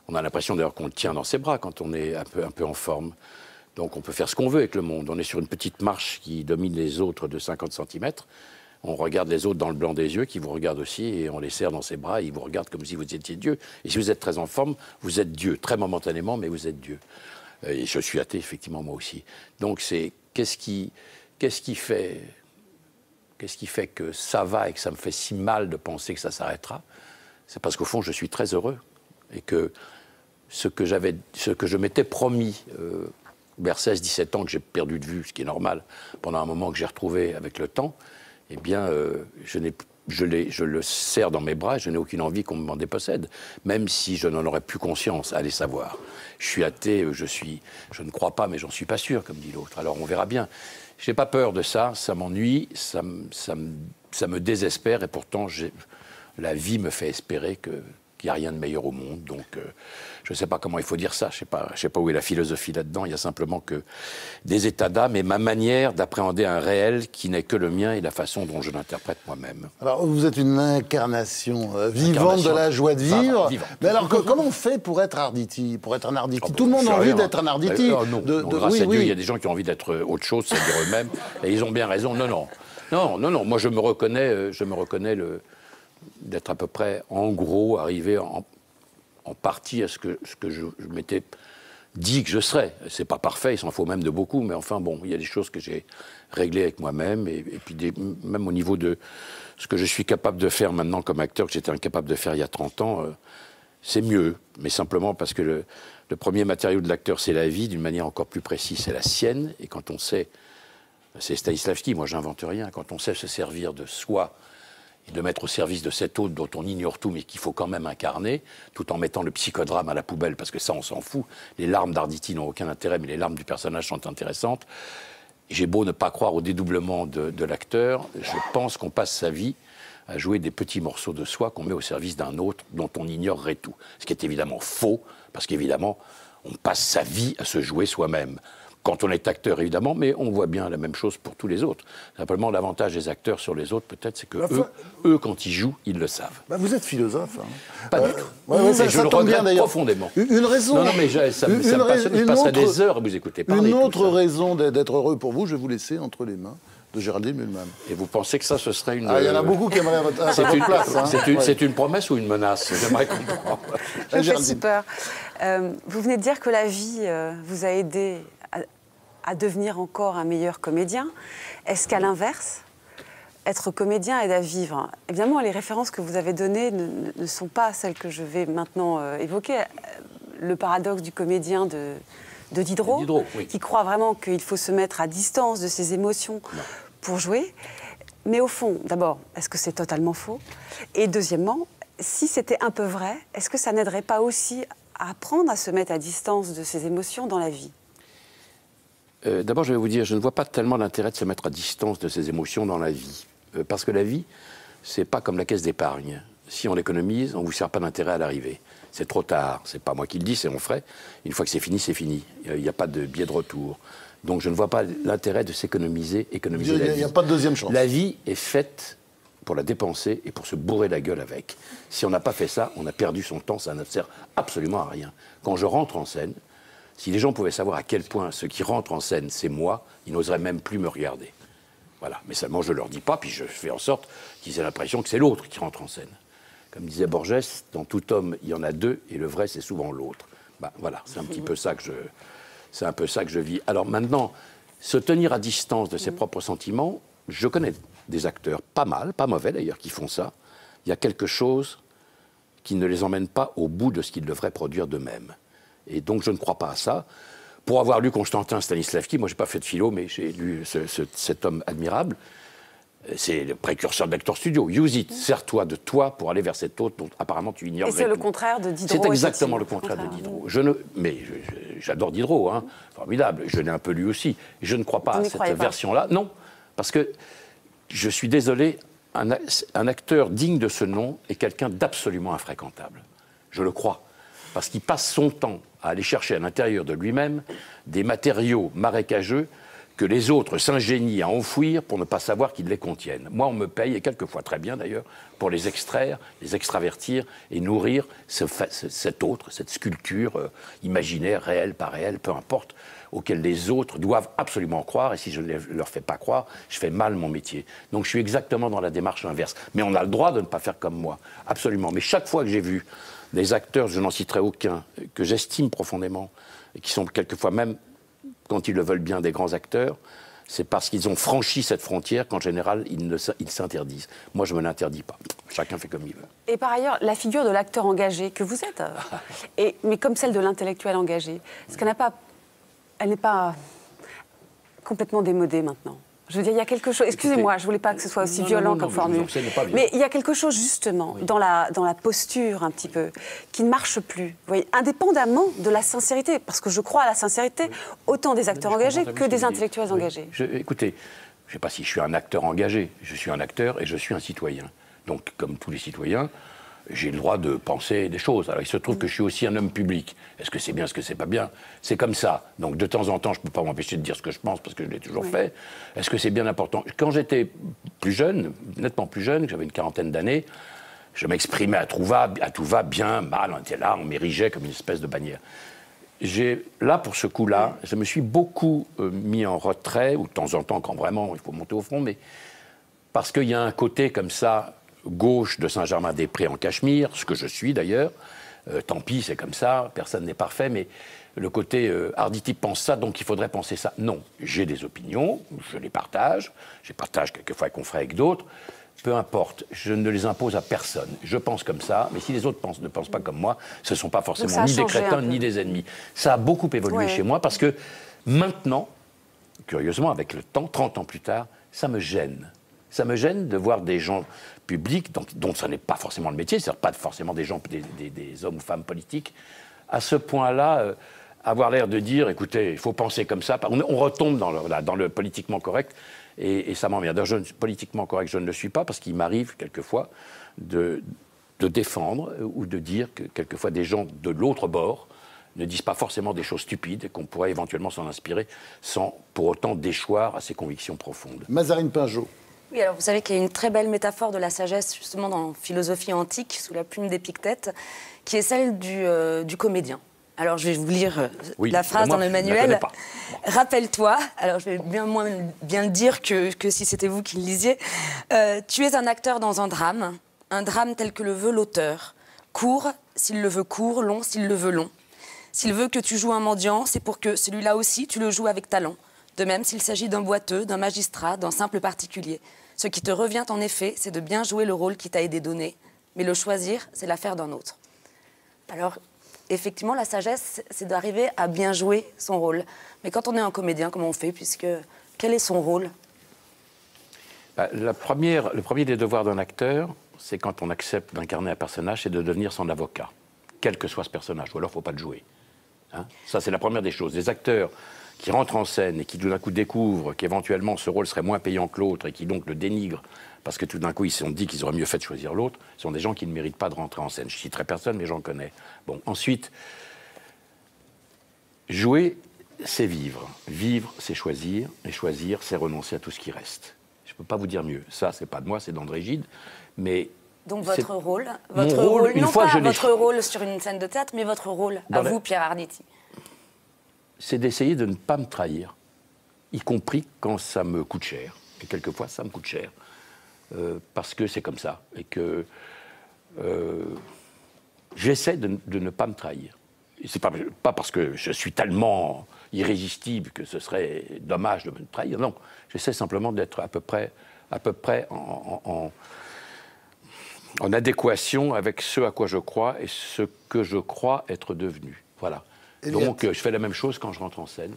S3: On a l'impression d'ailleurs qu'on le tient dans ses bras quand on est un peu en forme. Donc on peut faire ce qu'on veut avec le monde. On est sur une petite marche qui domine les autres de 50 cm. On regarde les autres dans le blanc des yeux, qui vous regardent aussi, et on les serre dans ses bras, et ils vous regardent comme si vous étiez Dieu. Et si vous êtes très en forme, vous êtes Dieu. Très momentanément, mais vous êtes Dieu. Et je suis athée, effectivement, moi aussi. Donc c'est... Qu'est-ce qui fait que ça va et que ça me fait si mal de penser que ça s'arrêtera? C'est parce qu'au fond, je suis très heureux. Et que ce que je m'étais promis vers 16-17 ans, que j'ai perdu de vue, ce qui est normal, pendant un moment que j'ai retrouvé avec le temps, eh bien, je le serre dans mes bras et je n'ai aucune envie qu'on m'en dépossède, même si je n'en aurais plus conscience, allez savoir. Je suis athée, je ne crois pas, mais j'en suis pas sûr, comme dit l'autre. Alors on verra bien. Je n'ai pas peur de ça, ça m'ennuie, ça me désespère, et pourtant la vie me fait espérer qu'il n'y a rien de meilleur au monde. Donc je ne sais pas comment il faut dire ça, je ne sais pas où est la philosophie là-dedans, il y a simplement que des états d'âme et ma manière d'appréhender un réel qui n'est que le mien et la façon dont je l'interprète moi-même.
S1: Alors vous êtes une incarnation vivante de la joie de vivre. Mais alors comment on fait pour être Arditi, pour être un Arditi? Tout le monde a envie d'être un Arditi.
S3: Non, grâce à Dieu, il y a des gens qui ont envie d'être autre chose, c'est-à-dire eux-mêmes, et ils ont bien raison. Non, moi je me reconnais d'être à peu près, en gros, arrivé en partie à ce que je m'étais dit que je serais. C'est pas parfait, il s'en faut même de beaucoup, mais enfin bon, il y a des choses que j'ai réglées avec moi-même, et puis même au niveau de ce que je suis capable de faire maintenant comme acteur, que j'étais incapable de faire il y a 30 ans, c'est mieux, mais simplement parce que le premier matériau de l'acteur, c'est la vie, d'une manière encore plus précise, c'est la sienne, et quand on sait, c'est Stanislavski, moi j'invente rien, quand on sait se servir de soi, et de mettre au service de cet autre dont on ignore tout, mais qu'il faut quand même incarner, tout en mettant le psychodrame à la poubelle, parce que ça, on s'en fout. Les larmes d'Arditi n'ont aucun intérêt, mais les larmes du personnage sont intéressantes. J'ai beau ne pas croire au dédoublement de l'acteur, je pense qu'on passe sa vie à jouer des petits morceaux de soi qu'on met au service d'un autre dont on ignorerait tout. Ce qui est évidemment faux, parce qu'évidemment, on passe sa vie à se jouer soi-même. Quand on est acteur, évidemment, mais on voit bien la même chose pour tous les autres. Simplement, l'avantage des acteurs sur les autres, peut-être, c'est que eux, quand ils jouent, ils le savent.
S1: Vous êtes philosophe.
S3: Pas du tout.
S1: Je le regrette
S3: profondément.
S1: Une raison...
S3: Non, mais ça me passionne. Je passerai des heures à vous écouter parler.
S1: Une autre raison d'être heureux pour vous, je vais vous laisser entre les mains de Géraldine Mühlmann.
S3: Et vous pensez que ça, ce serait une...
S1: il y en a beaucoup qui aimeraient à votre place.
S3: C'est une promesse ou une menace? J'aimerais comprendre.
S6: Ça fait super. Vous venez de dire que la vie vous a aidé à devenir encore un meilleur comédien? Est-ce qu'à l'inverse, être comédien aide à vivre? Évidemment, les références que vous avez données ne sont pas celles que je vais maintenant évoquer. Le paradoxe du comédien de Diderot,
S3: oui.
S6: qui croit vraiment qu'il faut se mettre à distance de ses émotions pour jouer. Mais au fond, d'abord, est-ce que c'est totalement faux? Et deuxièmement, si c'était un peu vrai, est-ce que ça n'aiderait pas aussi à apprendre à se mettre à distance de ses émotions dans la vie?
S3: D'abord, je vais vous dire, je ne vois pas tellement l'intérêt de se mettre à distance de ses émotions dans la vie. Parce que la vie, c'est pas comme la caisse d'épargne. Si on l'économise, on ne vous sert pas d'intérêt à l'arrivée. C'est trop tard. C'est pas moi qui le dis, c'est mon frère. Une fois que c'est fini, c'est fini. Il n'y a pas de biais de retour. Donc je ne vois pas l'intérêt de s'économiser la vie.
S1: Il n'y a pas de deuxième chance.
S3: La vie est faite pour la dépenser et pour se bourrer la gueule avec. Si on n'a pas fait ça, on a perdu son temps, ça ne sert absolument à rien. Quand je rentre en scène, si les gens pouvaient savoir à quel point ce qui rentre en scène, c'est moi, ils n'oseraient même plus me regarder. Voilà. Mais seulement, je ne leur dis pas, puis je fais en sorte qu'ils aient l'impression que c'est l'autre qui rentre en scène. Comme disait Borges, dans tout homme, il y en a deux, et le vrai, c'est souvent l'autre. Ben, voilà, c'est un petit peu ça que c'est un peu ça que je vis. Alors maintenant, se tenir à distance de ses propres sentiments, je connais des acteurs, pas mal, pas mauvais d'ailleurs, qui font ça. Il y a quelque chose qui ne les emmène pas au bout de ce qu'ils devraient produire d'eux-mêmes. Et donc, je ne crois pas à ça. Pour avoir lu Constantin Stanislavski, moi, je n'ai pas fait de philo, mais j'ai lu cet homme admirable. C'est le précurseur de l'Actor Studio. Use it, sers-toi de toi pour aller vers cet autre dont apparemment tu ignores.
S6: Et c'est le contraire de Diderot.
S3: C'est exactement le contraire de Diderot. Mais j'adore Diderot, hein, formidable. Je l'ai un peu lu aussi. Je ne crois pas à cette version-là. Non, parce que je suis désolé, un acteur digne de ce nom est quelqu'un d'absolument infréquentable. Je le crois. Parce qu'il passe son temps à aller chercher à l'intérieur de lui-même des matériaux marécageux que les autres s'ingénient à enfouir pour ne pas savoir qu'ils les contiennent. Moi, on me paye, et quelquefois très bien d'ailleurs, pour les extraire, les extravertir et nourrir cet autre, cette sculpture imaginaire, réelle, pas réelle, peu importe, auquel les autres doivent absolument croire, et si je ne leur fais pas croire, je fais mal mon métier. Donc je suis exactement dans la démarche inverse. Mais on a le droit de ne pas faire comme moi, absolument. Mais chaque fois que j'ai vu des acteurs, je n'en citerai aucun, que j'estime profondément, et qui sont quelquefois même, quand ils le veulent bien, des grands acteurs, c'est parce qu'ils ont franchi cette frontière qu'en général, ils s'interdisent. Moi, je ne me l'interdis pas. Chacun fait comme il veut.
S6: Et par ailleurs, la figure de l'acteur engagé que vous êtes, mais comme celle de l'intellectuel engagé, est-ce qu'elle n'est pas complètement démodée maintenant? Je veux dire, il y a quelque chose... Excusez-moi, je ne voulais pas que ce soit aussi violent comme formule. Mais il y a quelque chose, justement, dans la posture, un petit peu, qui ne marche plus. Vous voyez, indépendamment de la sincérité, parce que je crois à la sincérité, autant des acteurs engagés que des intellectuels engagés.
S3: Écoutez, je ne sais pas si je suis un acteur engagé. Je suis un acteur et je suis un citoyen. Donc, comme tous les citoyens, j'ai le droit de penser des choses. Alors, il se trouve que je suis aussi un homme public. Est-ce que c'est bien, est-ce que c'est pas bien? C'est comme ça. Donc, de temps en temps, je ne peux pas m'empêcher de dire ce que je pense, parce que je l'ai toujours fait. Est-ce que c'est bien important? Quand j'étais plus jeune, nettement plus jeune, j'avais une quarantaine d'années, je m'exprimais à tout va, bien, mal, on était là, on m'érigeait comme une espèce de bannière. Là, pour ce coup-là, je me suis beaucoup mis en retrait, ou de temps en temps, quand vraiment il faut monter au front, mais parce qu'il y a un côté comme ça, gauche de Saint-Germain-des-Prés en Cachemire, ce que je suis d'ailleurs, tant pis, c'est comme ça, personne n'est parfait, mais le côté Arditi pense ça, donc il faudrait penser ça. Non, j'ai des opinions, je les partage quelquefois avec confrères avec d'autres, peu importe, je ne les impose à personne. Je pense comme ça, mais si les autres ne pensent pas comme moi, ce ne sont pas forcément ni des crétins ni des ennemis. Ça a beaucoup évolué chez moi, parce que maintenant, curieusement, avec le temps, 30 ans plus tard, ça me gêne. Ça me gêne de voir des gens publics, dont ça n'est pas forcément le métier, c'est-à-dire pas forcément des gens, des hommes ou femmes politiques, à ce point-là, avoir l'air de dire, écoutez, il faut penser comme ça. On retombe dans le politiquement correct, et ça m'emmerde. Politiquement correct, je ne le suis pas, parce qu'il m'arrive quelquefois de défendre ou de dire que quelquefois des gens de l'autre bord ne disent pas forcément des choses stupides et qu'on pourrait éventuellement s'en inspirer sans pour autant déchoir à ses convictions profondes.
S1: Mazarine Pinjot.
S7: Oui, alors vous savez qu'il y a une très belle métaphore de la sagesse, justement, dans philosophie antique, sous la plume d'Épictète, qui est celle du comédien. Alors, je vais vous lire la phrase dans le manuel. Rappelle-toi, alors je vais moins bien le dire que si c'était vous qui le lisiez. Tu es un acteur dans un drame tel que le veut l'auteur. Court, s'il le veut long, s'il le veut long. S'il veut que tu joues un mendiant, c'est pour que celui-là aussi, tu le joues avec talent. De même, s'il s'agit d'un boiteux, d'un magistrat, d'un simple particulier. Ce qui te revient en effet, c'est de bien jouer le rôle qui t'a été donné, mais le choisir, c'est l'affaire d'un autre. Alors, effectivement, la sagesse, c'est d'arriver à bien jouer son rôle. Mais quand on est un comédien, comment on fait, puisque quel est son rôle?
S3: Le premier des devoirs d'un acteur, c'est quand on accepte d'incarner un personnage, c'est de devenir son avocat, quel que soit ce personnage, ou alors il ne faut pas le jouer. Hein, ça, c'est la première des choses. Les acteurs qui rentrent en scène et qui tout d'un coup découvrent qu'éventuellement ce rôle serait moins payant que l'autre et qui donc le dénigrent parce que tout d'un coup ils se sont dit qu'ils auraient mieux fait de choisir l'autre, sont des gens qui ne méritent pas de rentrer en scène. Je ne citerai personne, mais j'en connais. Bon, ensuite, jouer, c'est vivre. Vivre, c'est choisir. Et choisir, c'est renoncer à tout ce qui reste. Je ne peux pas vous dire mieux. Ça, c'est pas de moi, c'est d'André Gide. Mais
S7: donc votre rôle,
S3: non pas
S7: votre rôle sur une scène de théâtre, mais votre rôle à vous, Pierre Arditi.
S3: C'est d'essayer de ne pas me trahir, y compris quand ça me coûte cher. Et quelquefois, ça me coûte cher. Parce que c'est comme ça. Et que j'essaie de ne pas me trahir. Et c'est pas parce que je suis tellement irrésistible que ce serait dommage de me trahir. Non, j'essaie simplement d'être à peu près en adéquation avec ce à quoi je crois et ce que je crois être devenu. Voilà. Donc je fais la même chose quand je rentre en scène.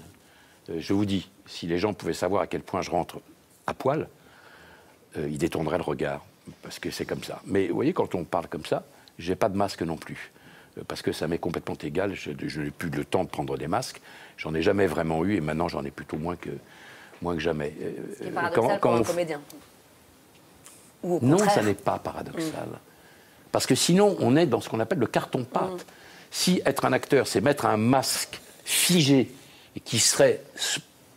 S3: Je vous dis, si les gens pouvaient savoir à quel point je rentre à poil, ils détourneraient le regard, parce que c'est comme ça. Mais vous voyez, quand on parle comme ça, j'ai pas de masque non plus, parce que ça m'est complètement égal. Je n'ai plus le temps de prendre des masques. J'en ai jamais vraiment eu, et maintenant j'en ai plutôt moins que jamais.
S7: Ce qui est paradoxal pour un comédien. Ou au contraire.
S3: Non, ça n'est pas paradoxal. Parce que sinon, on est dans ce qu'on appelle le carton-pâte. Si être un acteur, c'est mettre un masque figé et qui serait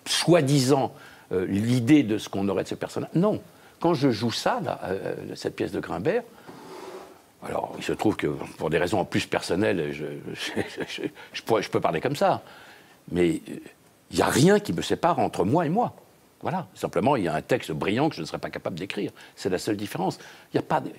S3: soi-disant l'idée de ce qu'on aurait de ce personnage, non. Quand je joue ça, là, cette pièce de Grimbert, alors il se trouve que pour des raisons en plus personnelles, je peux parler comme ça, mais il n'y a rien qui me sépare entre moi et moi. Voilà, simplement il y a un texte brillant que je ne serais pas capable d'écrire. C'est la seule différence. Il n'y a pas de...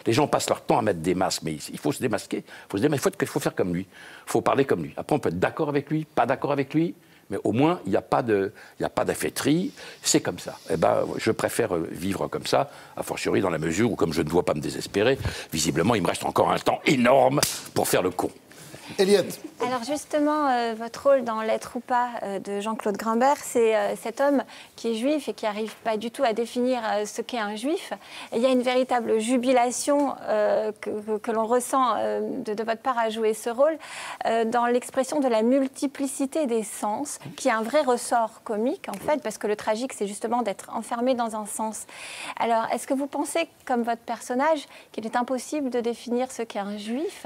S3: Les gens passent leur temps à mettre des masques, mais il faut se démasquer. Il faut faire comme lui. Il faut parler comme lui. Après, on peut être d'accord avec lui, pas d'accord avec lui, mais au moins, il n'y a pas d'affaîtrie. C'est comme ça. Eh ben, je préfère vivre comme ça, a fortiori dans la mesure où, comme je ne dois pas me désespérer, visiblement, il me reste encore un temps énorme pour faire le con.
S1: Eliette.
S5: Alors justement, votre rôle dans L'être ou pas de Jean-Claude Grimbert, c'est cet homme qui est juif et qui n'arrive pas du tout à définir ce qu'est un juif. Et il y a une véritable jubilation que l'on ressent de votre part à jouer ce rôle dans l'expression de la multiplicité des sens, qui est un vrai ressort comique en fait, parce que le tragique c'est justement d'être enfermé dans un sens. Alors est-ce que vous pensez, comme votre personnage, qu'il est impossible de définir ce qu'est un juif ?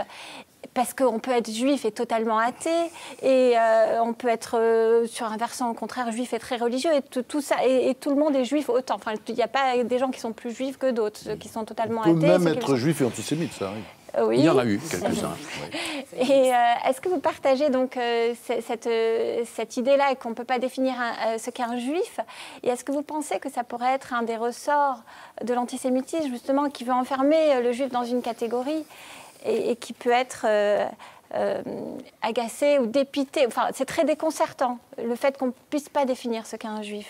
S5: Parce qu'on peut être juif et totalement athée, et on peut être sur un versant au contraire juif et très religieux, et tout ça, et tout le monde est juif autant. Enfin, il n'y a pas des gens qui sont plus juifs que d'autres, ceux qui sont totalement athées.
S1: On peut même être juif et antisémite, ça arrive.
S5: Oui.
S3: Il y en a eu quelques-uns.
S5: Oui. Et est-ce que vous partagez donc cette idée-là et qu'on ne peut pas définir ce qu'est un juif? Et est-ce que vous pensez que ça pourrait être un des ressorts de l'antisémitisme, justement, qui veut enfermer le juif dans une catégorie et qui peut être agacé ou dépité? Enfin, c'est très déconcertant, le fait qu'on ne puisse pas définir ce qu'est un juif.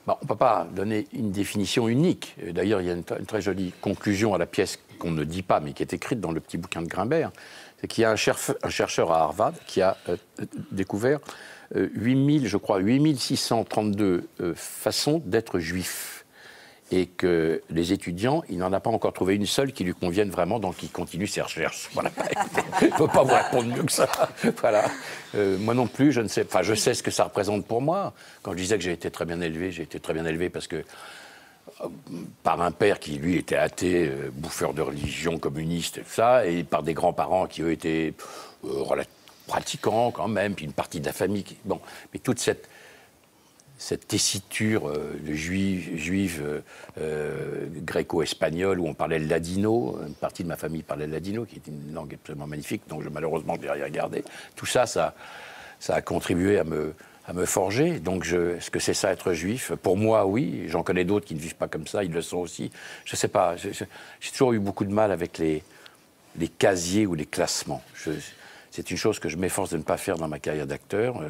S3: Bon, on ne peut pas donner une définition unique. D'ailleurs, il y a une très jolie conclusion à la pièce qu'on ne dit pas, mais qui est écrite dans le petit bouquin de Grimbert. C'est qu'il y a un chercheur à Harvard qui a découvert 8632 façons d'être juif. Et que les étudiants, il n'en a pas encore trouvé une seule qui lui convienne vraiment, donc il continue ses recherches. Voilà. Je ne peux pas vous répondre mieux que ça. Voilà. Moi non plus, je ne sais. Enfin, je sais ce que ça représente pour moi. Quand je disais que j'ai été très bien élevé parce que par un père qui, lui, était athée, bouffeur de religion, communiste, et tout ça, et par des grands-parents qui, eux, étaient pratiquants quand même, puis une partie de la famille. Bon, mais toute cette tessiture de juive gréco-espagnole où on parlait le ladino, une partie de ma famille parlait le ladino, qui est une langue absolument magnifique, donc malheureusement je n'ai rien gardé. Tout ça, ça a contribué à me forger. Donc est-ce que c'est ça être juif? Pour moi, oui. J'en connais d'autres qui ne vivent pas comme ça, ils le sont aussi. Je ne sais pas, j'ai toujours eu beaucoup de mal avec les casiers ou les classements. C'est une chose que je m'efforce de ne pas faire dans ma carrière d'acteur.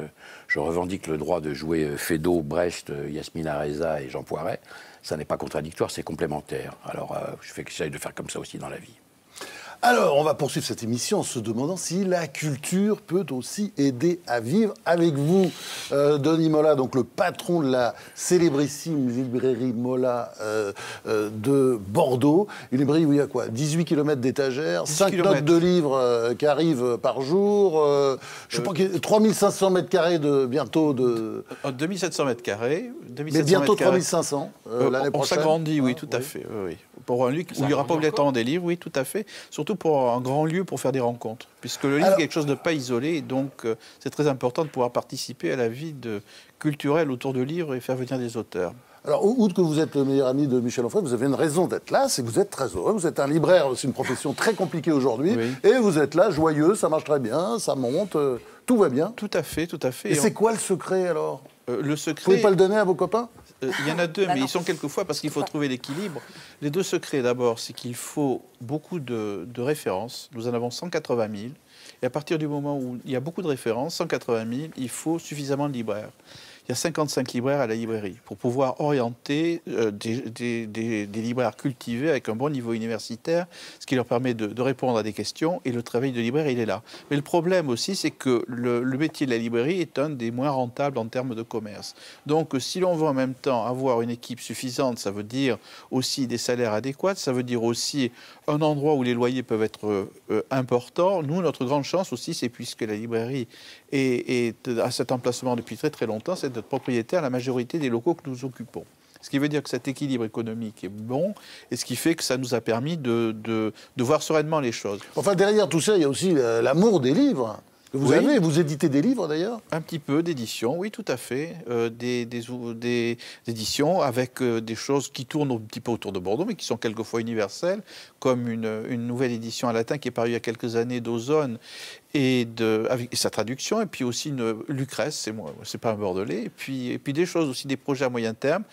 S3: Je revendique le droit de jouer Feydeau, Brecht, Yasmina Reza et Jean Poiret. Ça n'est pas contradictoire, c'est complémentaire. Alors, j'essaye de faire comme ça aussi dans la vie.
S1: Alors, on va poursuivre cette émission en se demandant si la culture peut aussi aider à vivre. Avec vous, Denis Mola, donc le patron de la célébrissime librairie Mola de Bordeaux. Une librairie où il y a quoi, 18 km d'étagères, 5 notes de livres qui arrivent par jour, je sais pas, 3500 mètres carrés bientôt de... 2700
S4: mètres carrés.
S1: Mais bientôt 3500 l'année prochaine.
S4: On s'agrandit, oui, tout à fait. Oui. Pour un lieu où il n'y aura pas obligatoirement des livres, oui, tout à fait. Surtout pour un grand lieu pour faire des rencontres. Puisque le livre est quelque chose de pas isolé, et donc c'est très important de pouvoir participer à la vie culturelle autour du livre et faire venir des auteurs.
S1: Alors, outre que vous êtes le meilleur ami de Michel Onfray, vous avez une raison d'être là, c'est que vous êtes très heureux. Vous êtes un libraire, c'est une profession très compliquée aujourd'hui. Oui. Et vous êtes là, joyeux, ça marche très bien, ça monte, tout va bien.
S4: Tout à fait, tout à fait.
S1: Et c'est quoi le secret, alors
S4: Le secret...
S1: Vous ne pouvez pas le donner à vos copains?
S4: Il y en a deux, mais ils sont quelquefois parce qu'il faut trouver l'équilibre. Les deux secrets, d'abord, c'est qu'il faut beaucoup de références. Nous en avons 180 000. Et à partir du moment où il y a beaucoup de références, 180 000, il faut suffisamment de libraires. Il y a 55 libraires à la librairie pour pouvoir orienter des libraires cultivés avec un bon niveau universitaire, ce qui leur permet de répondre à des questions, et le travail de libraire, il est là. Mais le problème aussi, c'est que le métier de la librairie est un des moins rentables en termes de commerce. Donc, si l'on veut en même temps avoir une équipe suffisante, ça veut dire aussi des salaires adéquats, ça veut dire aussi un endroit où les loyers peuvent être importants. Nous, notre grande chance aussi, c'est puisque la librairie est à cet emplacement depuis très très longtemps, c'est d'être propriétaire à la majorité des locaux que nous occupons. Ce qui veut dire que cet équilibre économique est bon, et ce qui fait que ça nous a permis de voir sereinement les choses.
S1: Enfin, derrière tout ça, il y a aussi l'amour des livres. Vous avez, vous éditez des livres d'ailleurs?
S4: Un petit peu d'éditions, oui, tout à fait. Des éditions avec des choses qui tournent un petit peu autour de Bordeaux, mais qui sont quelquefois universelles, comme une nouvelle édition en latin qui est parue il y a quelques années d'Ozone, avec sa traduction, et puis aussi Lucrèce, c'est pas un Bordelais, et puis des choses aussi, des projets à moyen terme,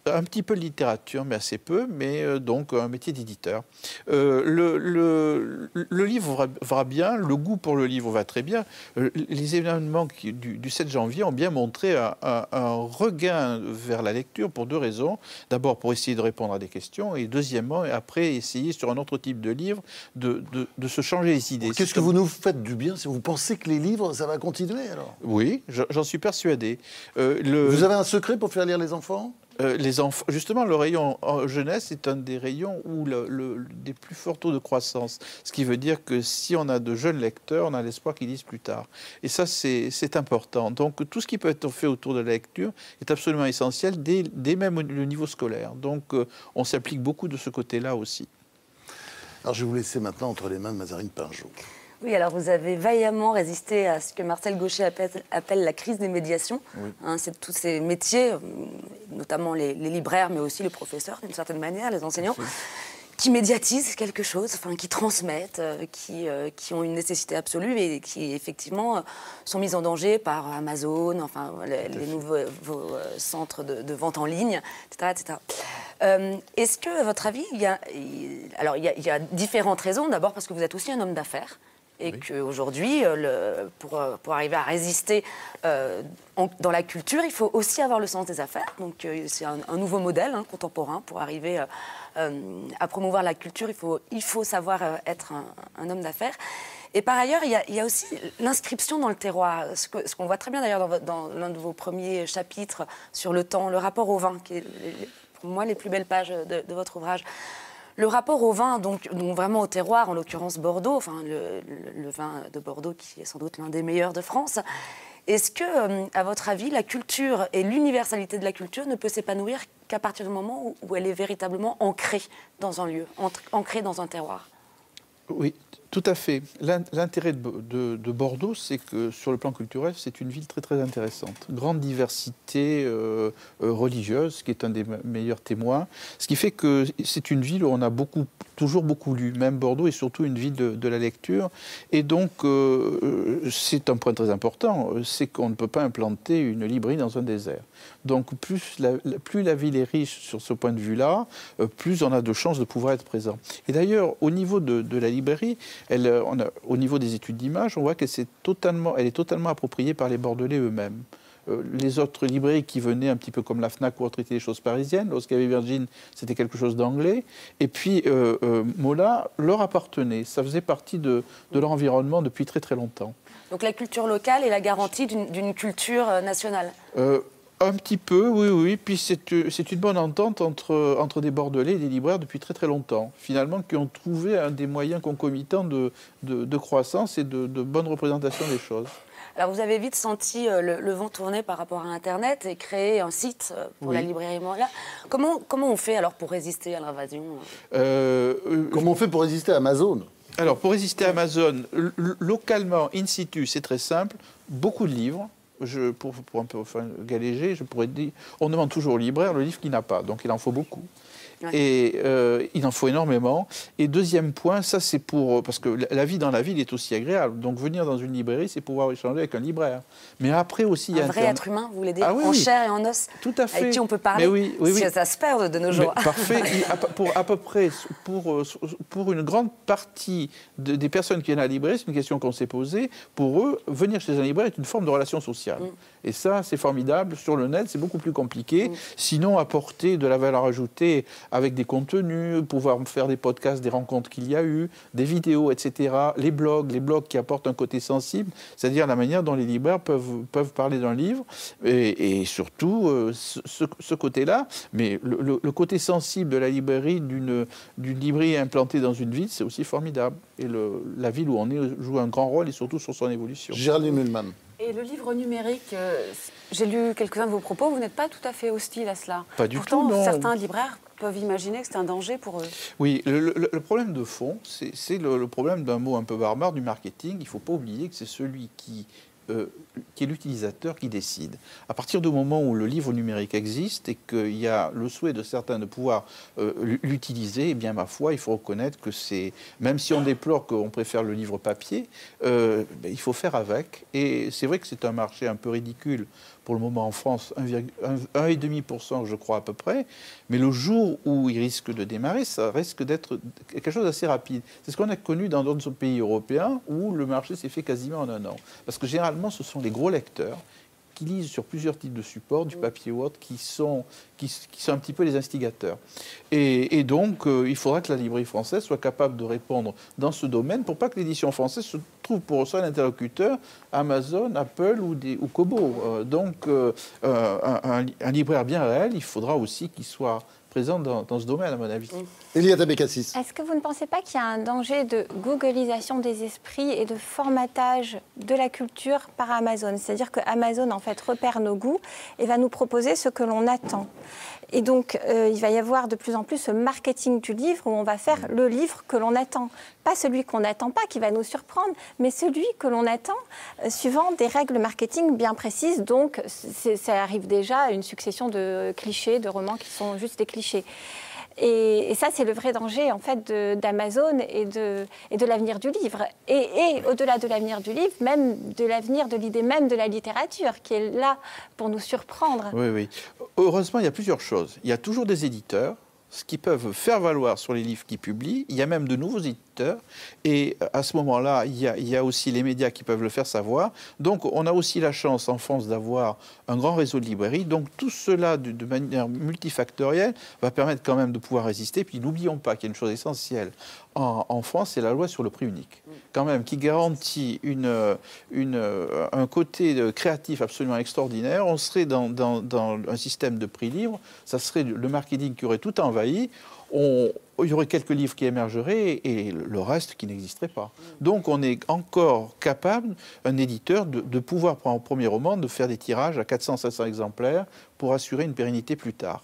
S4: un petit peu de littérature, mais assez peu, mais donc un métier d'éditeur. Le livre va bien, le goût pour le livre va très bien. Les événements du 7 janvier ont bien montré un regain vers la lecture pour deux raisons. D'abord pour essayer de répondre à des questions, et deuxièmement, après essayer sur un autre type de livre de se changer les idées.
S1: Qu'est-ce que vous nous faites du bien si vous pensez que les livres, ça va continuer alors?
S4: Oui, j'en suis persuadé.
S1: Vous avez un secret pour faire lire les enfants?
S4: Les enfants, justement, le rayon jeunesse est un des rayons où des plus forts taux de croissance. Ce qui veut dire que si on a de jeunes lecteurs, on a l'espoir qu'ils lisent plus tard. Et ça, c'est important. Donc, tout ce qui peut être fait autour de la lecture est absolument essentiel, dès même le niveau scolaire. Donc, on s'applique beaucoup de ce côté-là aussi. Alors,
S1: je vais vous laisser maintenant entre les mains de Mazarine Pinjot.
S7: Oui, alors vous avez vaillamment résisté à ce que Marcel Gauchet appelle la crise des médiations. Oui. Hein, c'est tous ces métiers, notamment les libraires, mais aussi les professeurs, d'une certaine manière, les enseignants, qui médiatisent quelque chose, enfin, qui transmettent, qui ont une nécessité absolue et qui, effectivement, sont mis en danger par Amazon, enfin, les nouveaux centres de vente en ligne, etc. etc. Est-ce que, à votre avis, il y a différentes raisons. D'abord parce que vous êtes aussi un homme d'affaires. Et oui. Qu'aujourd'hui, pour arriver à résister dans la culture, il faut aussi avoir le sens des affaires. Donc c'est un nouveau modèle contemporain. Pour arriver à promouvoir la culture, il faut savoir être un homme d'affaires. Et par ailleurs, il y a aussi l'inscription dans le terroir. Ce qu'on voit très bien d'ailleurs dans l'un de vos premiers chapitres sur le temps, le rapport au vin, qui est pour moi les plus belles pages de votre ouvrage. Le rapport au vin, donc vraiment au terroir, en l'occurrence Bordeaux, enfin le vin de Bordeaux qui est sans doute l'un des meilleurs de France. Est-ce que, à votre avis, la culture et l'universalité de la culture ne peut s'épanouir qu'à partir du moment où elle est véritablement ancrée dans un lieu, ancrée dans un terroir?
S4: Oui, tout à fait. L'intérêt de Bordeaux, c'est que sur le plan culturel, c'est une ville très très intéressante. Grande diversité religieuse, qui est un des meilleurs témoins. Ce qui fait que c'est une ville où on a toujours beaucoup lu. Même Bordeaux est surtout une ville de la lecture. Et donc, c'est un point très important, c'est qu'on ne peut pas implanter une librairie dans un désert. Donc, plus la ville est riche sur ce point de vue-là, plus on a de chances de pouvoir être présent. Et d'ailleurs, au niveau de la librairie, Au niveau des études d'image, on voit qu'elle est totalement appropriée par les Bordelais eux-mêmes. Les autres librairies qui venaient un petit peu comme la FNAC ou autre étaient des choses parisiennes. Lorsqu'il y avait Virgin, c'était quelque chose d'anglais. Et puis, Mola leur appartenait. Ça faisait partie de leur environnement depuis très très longtemps.
S7: Donc la culture locale est la garantie d'une culture nationale.
S4: Un petit peu, oui. Puis c'est une bonne entente entre des Bordelais et des libraires depuis très très longtemps. Finalement, qui ont trouvé un des moyens concomitants de croissance et de bonne représentation des choses.
S7: Alors vous avez vite senti le vent tourner par rapport à Internet et créé un site pour la librairie Mola. Comment on fait alors pour résister à l'invasion
S1: Comment on fait pour résister à Amazon?
S4: Alors pour résister à Amazon, localement, in situ, c'est très simple. Beaucoup de livres. Pour un peu galéger, je pourrais dire, on demande toujours au libraire le livre qu'il n'a pas, donc il en faut beaucoup. Ouais. Et il en faut énormément. Et deuxième point, ça c'est parce que la vie dans la ville est aussi agréable. Donc venir dans une librairie, c'est pouvoir échanger avec un libraire. Mais après aussi, il y a
S7: un vrai être humain, vous voulez dire,
S4: oui,
S7: en chair et en os.
S4: Tout à fait.
S7: Avec qui on peut parler.
S4: Mais oui.
S7: Ça se perd de nos jours.
S4: Parfait. À peu près, pour une grande partie des personnes qui viennent à la librairie, c'est une question qu'on s'est posée. Pour eux, venir chez un libraire est une forme de relation sociale. Et ça, c'est formidable. Sur le net, c'est beaucoup plus compliqué. Sinon, apporter de la valeur ajoutée avec des contenus, pouvoir faire des podcasts, des rencontres qu'il y a eu, des vidéos, etc. Les blogs qui apportent un côté sensible, c'est-à-dire la manière dont les libraires peuvent parler d'un livre, et surtout ce côté-là. Mais le côté sensible de la librairie, d'une librairie implantée dans une ville, c'est aussi formidable. Et la ville où on est joue un grand rôle, et surtout sur son évolution.
S1: Géraldine Mühlmann.
S6: Et le livre numérique, j'ai lu quelques-uns de vos propos, vous n'êtes pas tout à fait hostile à cela.
S4: Pas du
S6: Pourtant,
S4: tout, non.
S6: Certains libraires peuvent imaginer que c'est un danger pour eux.
S4: Oui, le problème de fond, c'est le problème d'un mot un peu barbare du marketing. Il ne faut pas oublier que c'est celui qui est l'utilisateur qui décide. À partir du moment où le livre numérique existe et qu'il y a le souhait de certains de pouvoir l'utiliser, eh bien, ma foi, il faut reconnaître que c'est... Même si on déplore qu'on préfère le livre papier, il faut faire avec. Et c'est vrai que c'est un marché un peu ridicule pour le moment en France, 1,5%, je crois à peu près. Mais le jour où il risque de démarrer, ça risque d'être quelque chose d'assez rapide. C'est ce qu'on a connu dans d'autres pays européens où le marché s'est fait quasiment en un an. Parce que généralement, ce sont les gros lecteurs qui lisent sur plusieurs types de supports, du papier ou autre, qui sont un petit peu les instigateurs. Et donc, il faudra que la librairie française soit capable de répondre dans ce domaine pour pas que l'édition française se trouve pour seul interlocuteur Amazon, Apple ou Kobo. Donc, un libraire bien réel, il faudra aussi qu'il soit présent dans ce domaine, à mon avis.
S1: Eliade Abekassis.
S5: Est-ce que vous ne pensez pas qu'il y a un danger de googlisation des esprits et de formatage de la culture par Amazon? C'est-à-dire que Amazon, en fait, repère nos goûts et va nous proposer ce que l'on attend. Et donc, il va y avoir de plus en plus ce marketing du livre où on va faire le livre que l'on attend. Pas celui qu'on n'attend pas, qui va nous surprendre, mais celui que l'on attend, suivant des règles marketing bien précises. Donc, ça arrive déjà à une succession de clichés, de romans qui sont juste des clichés. Et ça, c'est le vrai danger, en fait, d'Amazon et de l'avenir du livre. Et au-delà de l'avenir du livre, même de l'avenir de l'idée même de la littérature, qui est là pour nous surprendre.
S4: Oui. Heureusement, il y a plusieurs choses. Il y a toujours des éditeurs qui peuvent faire valoir sur les livres qu'ils publient. Il y a même de nouveaux éditeurs. Et à ce moment-là, il y a aussi les médias qui peuvent le faire savoir. Donc, on a aussi la chance en France d'avoir un grand réseau de librairies. Donc, tout cela, de manière multifactorielle, va permettre quand même de pouvoir résister. Puis, n'oublions pas qu'il y a une chose essentielle. En France, c'est la loi sur le prix unique, quand même, qui garantit un côté créatif absolument extraordinaire. On serait dans un système de prix libre. Ça serait le marketing qui aurait tout envahi. Il y aurait quelques livres qui émergeraient et le reste qui n'existerait pas. Donc on est encore capable, un éditeur, de pouvoir, pour un premier roman, de faire des tirages à 400-500 exemplaires pour assurer une pérennité plus tard.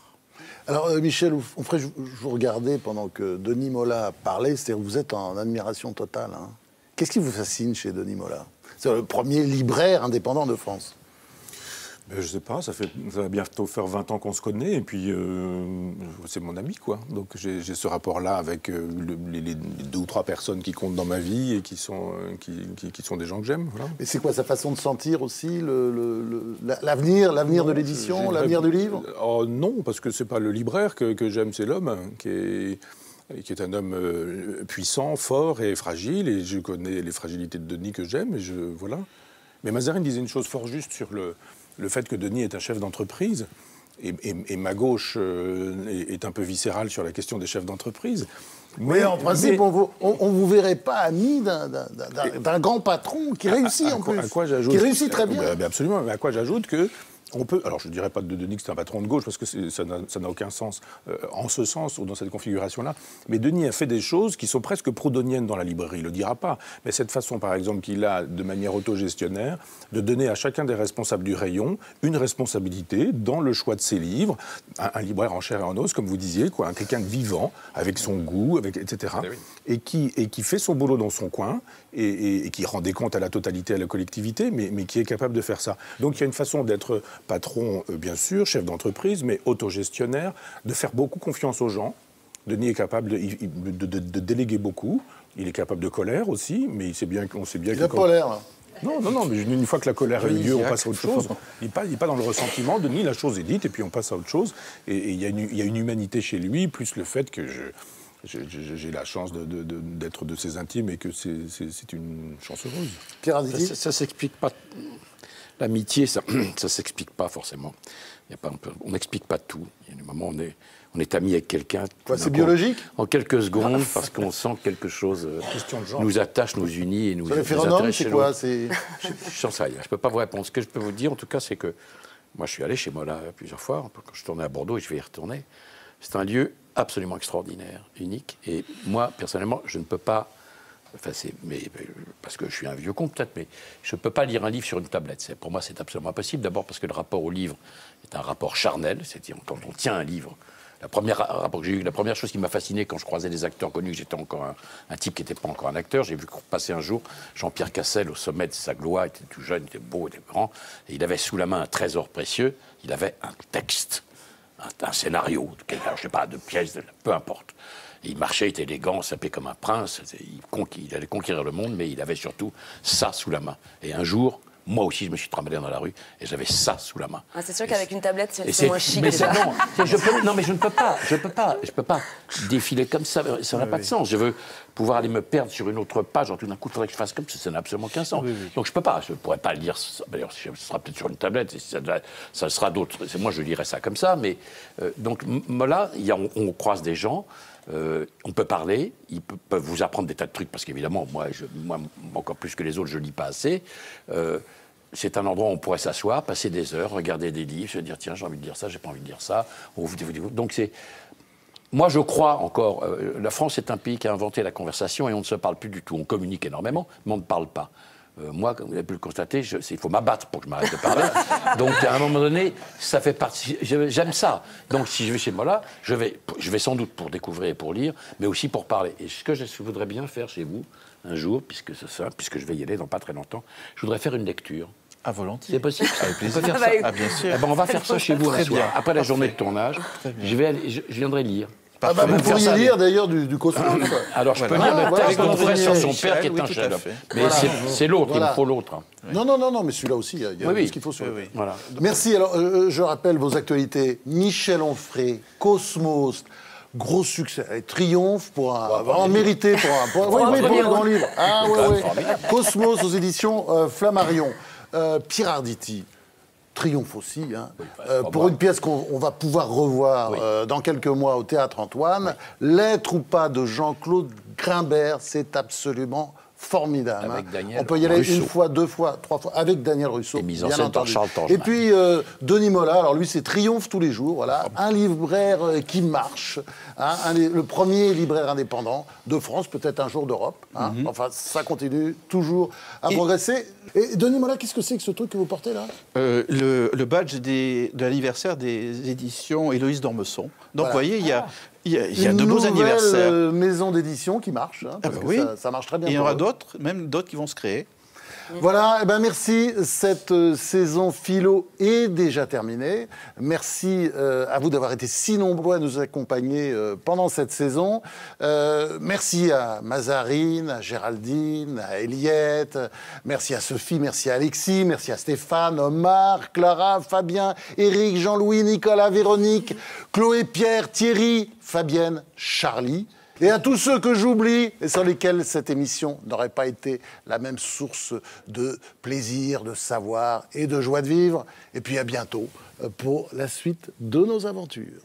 S1: Alors Michel Onfray, je vous regardais pendant que Denis Mola parlait, c'est-à-dire que vous êtes en admiration totale. Hein. Qu'est-ce qui vous fascine chez Denis Mola? C'est le premier libraire indépendant de France.
S2: Je ne sais pas, ça va bientôt faire 20 ans qu'on se connaît, et puis c'est mon ami, quoi. Donc j'ai ce rapport-là avec les 2 ou 3 personnes qui comptent dans ma vie et qui sont des gens que j'aime. Voilà.
S1: Mais c'est quoi sa façon de sentir aussi l'avenir de l'édition, l'avenir du livre?
S2: Non, parce que c'est pas le libraire que j'aime, c'est l'homme qui est... qui est un homme puissant, fort et fragile, et je connais les fragilités de Denis que j'aime, et voilà. Mais Mazarine disait une chose fort juste sur le fait que Denis est un chef d'entreprise, et ma gauche est un peu viscérale sur la question des chefs d'entreprise.
S1: Mais en principe, on ne vous verrait pas ami d'un grand patron qui réussit en plus.
S2: À quoi j'ajoute,
S1: qui réussit très bien.
S2: Absolument, mais à quoi j'ajoute que on peut, alors je ne dirais pas de Denis que c'est un patron de gauche, parce que ça n'a aucun sens en ce sens ou dans cette configuration-là, mais Denis a fait des choses qui sont presque proudhoniennes dans la librairie, il ne le dira pas, mais cette façon par exemple qu'il a de manière autogestionnaire de donner à chacun des responsables du rayon une responsabilité dans le choix de ses livres, un libraire en chair et en os, comme vous disiez, quelqu'un de vivant, avec son goût, etc., et qui fait son boulot dans son coin, et qui rend des comptes à la totalité, à la collectivité, mais qui est capable de faire ça. Donc il y a une façon d'être patron, bien sûr, chef d'entreprise, mais autogestionnaire, de faire beaucoup confiance aux gens. Denis est capable de déléguer beaucoup. Il est capable de colère aussi, mais on sait bien
S1: il a pas l'air, là.
S2: Non, mais une fois que la colère a eu lieu, on passe à autre chose. Il n'est pas dans le ressentiment. Denis, la chose est dite, et puis on passe à autre chose. Et il y a une humanité chez lui, plus le fait que j'ai la chance d'être de ses intimes et que c'est une chance heureuse.
S1: Pierre Arditi ?
S3: Ça s'explique pas. L'amitié, ça s'explique pas forcément. On n'explique pas tout. Il y a des moments où on est ami avec quelqu'un.
S1: C'est biologique ?
S3: En quelques secondes, parce qu'on sent que quelque chose nous attache, nous unit et nous
S1: intéresse. Les phéromones, c'est quoi ?
S3: Je ne sais rien. Je ne peux pas vous répondre. Ce que je peux vous dire, en tout cas, c'est que moi, je suis allé chez Mola plusieurs fois. Quand je tournais à Bordeaux, et je vais y retourner. C'est un lieu absolument extraordinaire, unique. Et moi, personnellement, je ne peux pas... parce que je suis un vieux con peut-être, mais je ne peux pas lire un livre sur une tablette. Pour moi, c'est absolument impossible. D'abord parce que le rapport au livre est un rapport charnel. C'est-à-dire quand on tient un livre. La première chose qui m'a fasciné quand je croisais des acteurs connus, j'étais encore un type qui n'était pas encore un acteur. J'ai vu passer un jour Jean-Pierre Cassel au sommet de sa gloire. Il était tout jeune, il était beau, il était grand. Et il avait sous la main un trésor précieux. Il avait un texte, un scénario, je ne sais pas, de pièces, peu importe. Il marchait, il était élégant, s'appelait comme un prince, il allait conquérir le monde, mais il avait surtout ça sous la main. Et un jour, moi aussi, je me suis trimballé dans la rue et j'avais ça sous la main.
S7: C'est sûr qu'avec une tablette, c'est moins chic.
S3: Mais je ne peux pas défiler comme ça, ça n'a pas de sens. Je veux pouvoir aller me perdre sur une autre page, tout d'un coup, il faudrait que je fasse comme ça, ça n'a absolument aucun sens. Donc je ne pourrais pas le lire, d'ailleurs, ce sera peut-être sur une tablette, ça sera d'autres, moi je lirai ça comme ça, mais donc là, on croise des gens, on peut parler, ils peuvent vous apprendre des tas de trucs, parce qu'évidemment, moi, encore plus que les autres, je ne lis pas assez. C'est un endroit où on pourrait s'asseoir, passer des heures, regarder des livres, se dire tiens, j'ai envie de lire ça, j'ai pas envie de lire ça. Donc moi, je crois encore. La France est un pays qui a inventé la conversation et on ne se parle plus du tout. On communique énormément, mais on ne parle pas. Moi, comme vous avez pu le constater, il faut m'abattre pour que je m'arrête de parler. Donc, à un moment donné, ça fait partie. J'aime ça. Donc, si je vais chez Mola, je vais sans doute pour découvrir et pour lire, mais aussi pour parler. Et ce que je voudrais bien faire chez vous, un jour, puisque je vais y aller dans pas très longtemps, je voudrais faire une lecture.
S4: Ah, volontiers.
S3: C'est possible.
S4: Avec plaisir.
S3: On peut faire ça.
S4: Ah, bien sûr.
S3: On va faire ça chez vous un soir. Après la journée de tournage, je viendrai lire.
S1: Vous pourriez lire d'ailleurs du Cosmos.
S3: Alors je peux lire le texte d'André sur son père qui est un chef-d'œuvre. Mais c'est l'autre, il me faut l'autre.
S1: Non, mais celui-là aussi, il y a ce qu'il faut sur lui.
S3: Voilà.
S1: Merci. Alors, je rappelle vos actualités. Michel Onfray, Cosmos, gros succès, triomphe pour vraiment mérité pour un grand livre. Ah ouais. Cosmos aux éditions Flammarion. Pierre Arditi. Triomphe aussi, pour une pièce qu'on va pouvoir revoir dans quelques mois au Théâtre Antoine. L'être ou pas de Jean-Claude Grimbert, c'est absolument formidable. On peut y aller une fois, deux fois, trois fois, avec Daniel Russo. Et
S3: mise en scène par Charles Tangeman.
S1: Et puis Denis Mola, alors lui c'est Triomphe tous les jours, voilà, un libraire qui marche, le premier libraire indépendant de France, peut-être un jour d'Europe. Enfin, ça continue toujours à progresser. Et Denis Mola, qu'est-ce que c'est que ce truc que vous portez là ?
S4: Le badge de l'anniversaire des éditions Héloïse d'Ormesson. Donc vous voyez, il y a de beaux anniversaires.
S1: Une nouvelle maison d'édition qui marche, parce que ça marche très bien.
S4: Et il y en aura d'autres, même d'autres qui vont se créer.
S1: Voilà, merci. Cette saison philo est déjà terminée. Merci à vous d'avoir été si nombreux à nous accompagner pendant cette saison. Merci à Mazarine, à Géraldine, à Eliette. Merci à Sophie, merci à Alexis, merci à Stéphane, Omar, Clara, Fabien, Éric, Jean-Louis, Nicolas, Véronique, Chloé, Pierre, Thierry, Fabienne, Charlie. Et à tous ceux que j'oublie et sans lesquels cette émission n'aurait pas été la même source de plaisir, de savoir et de joie de vivre. Et puis à bientôt pour la suite de nos aventures.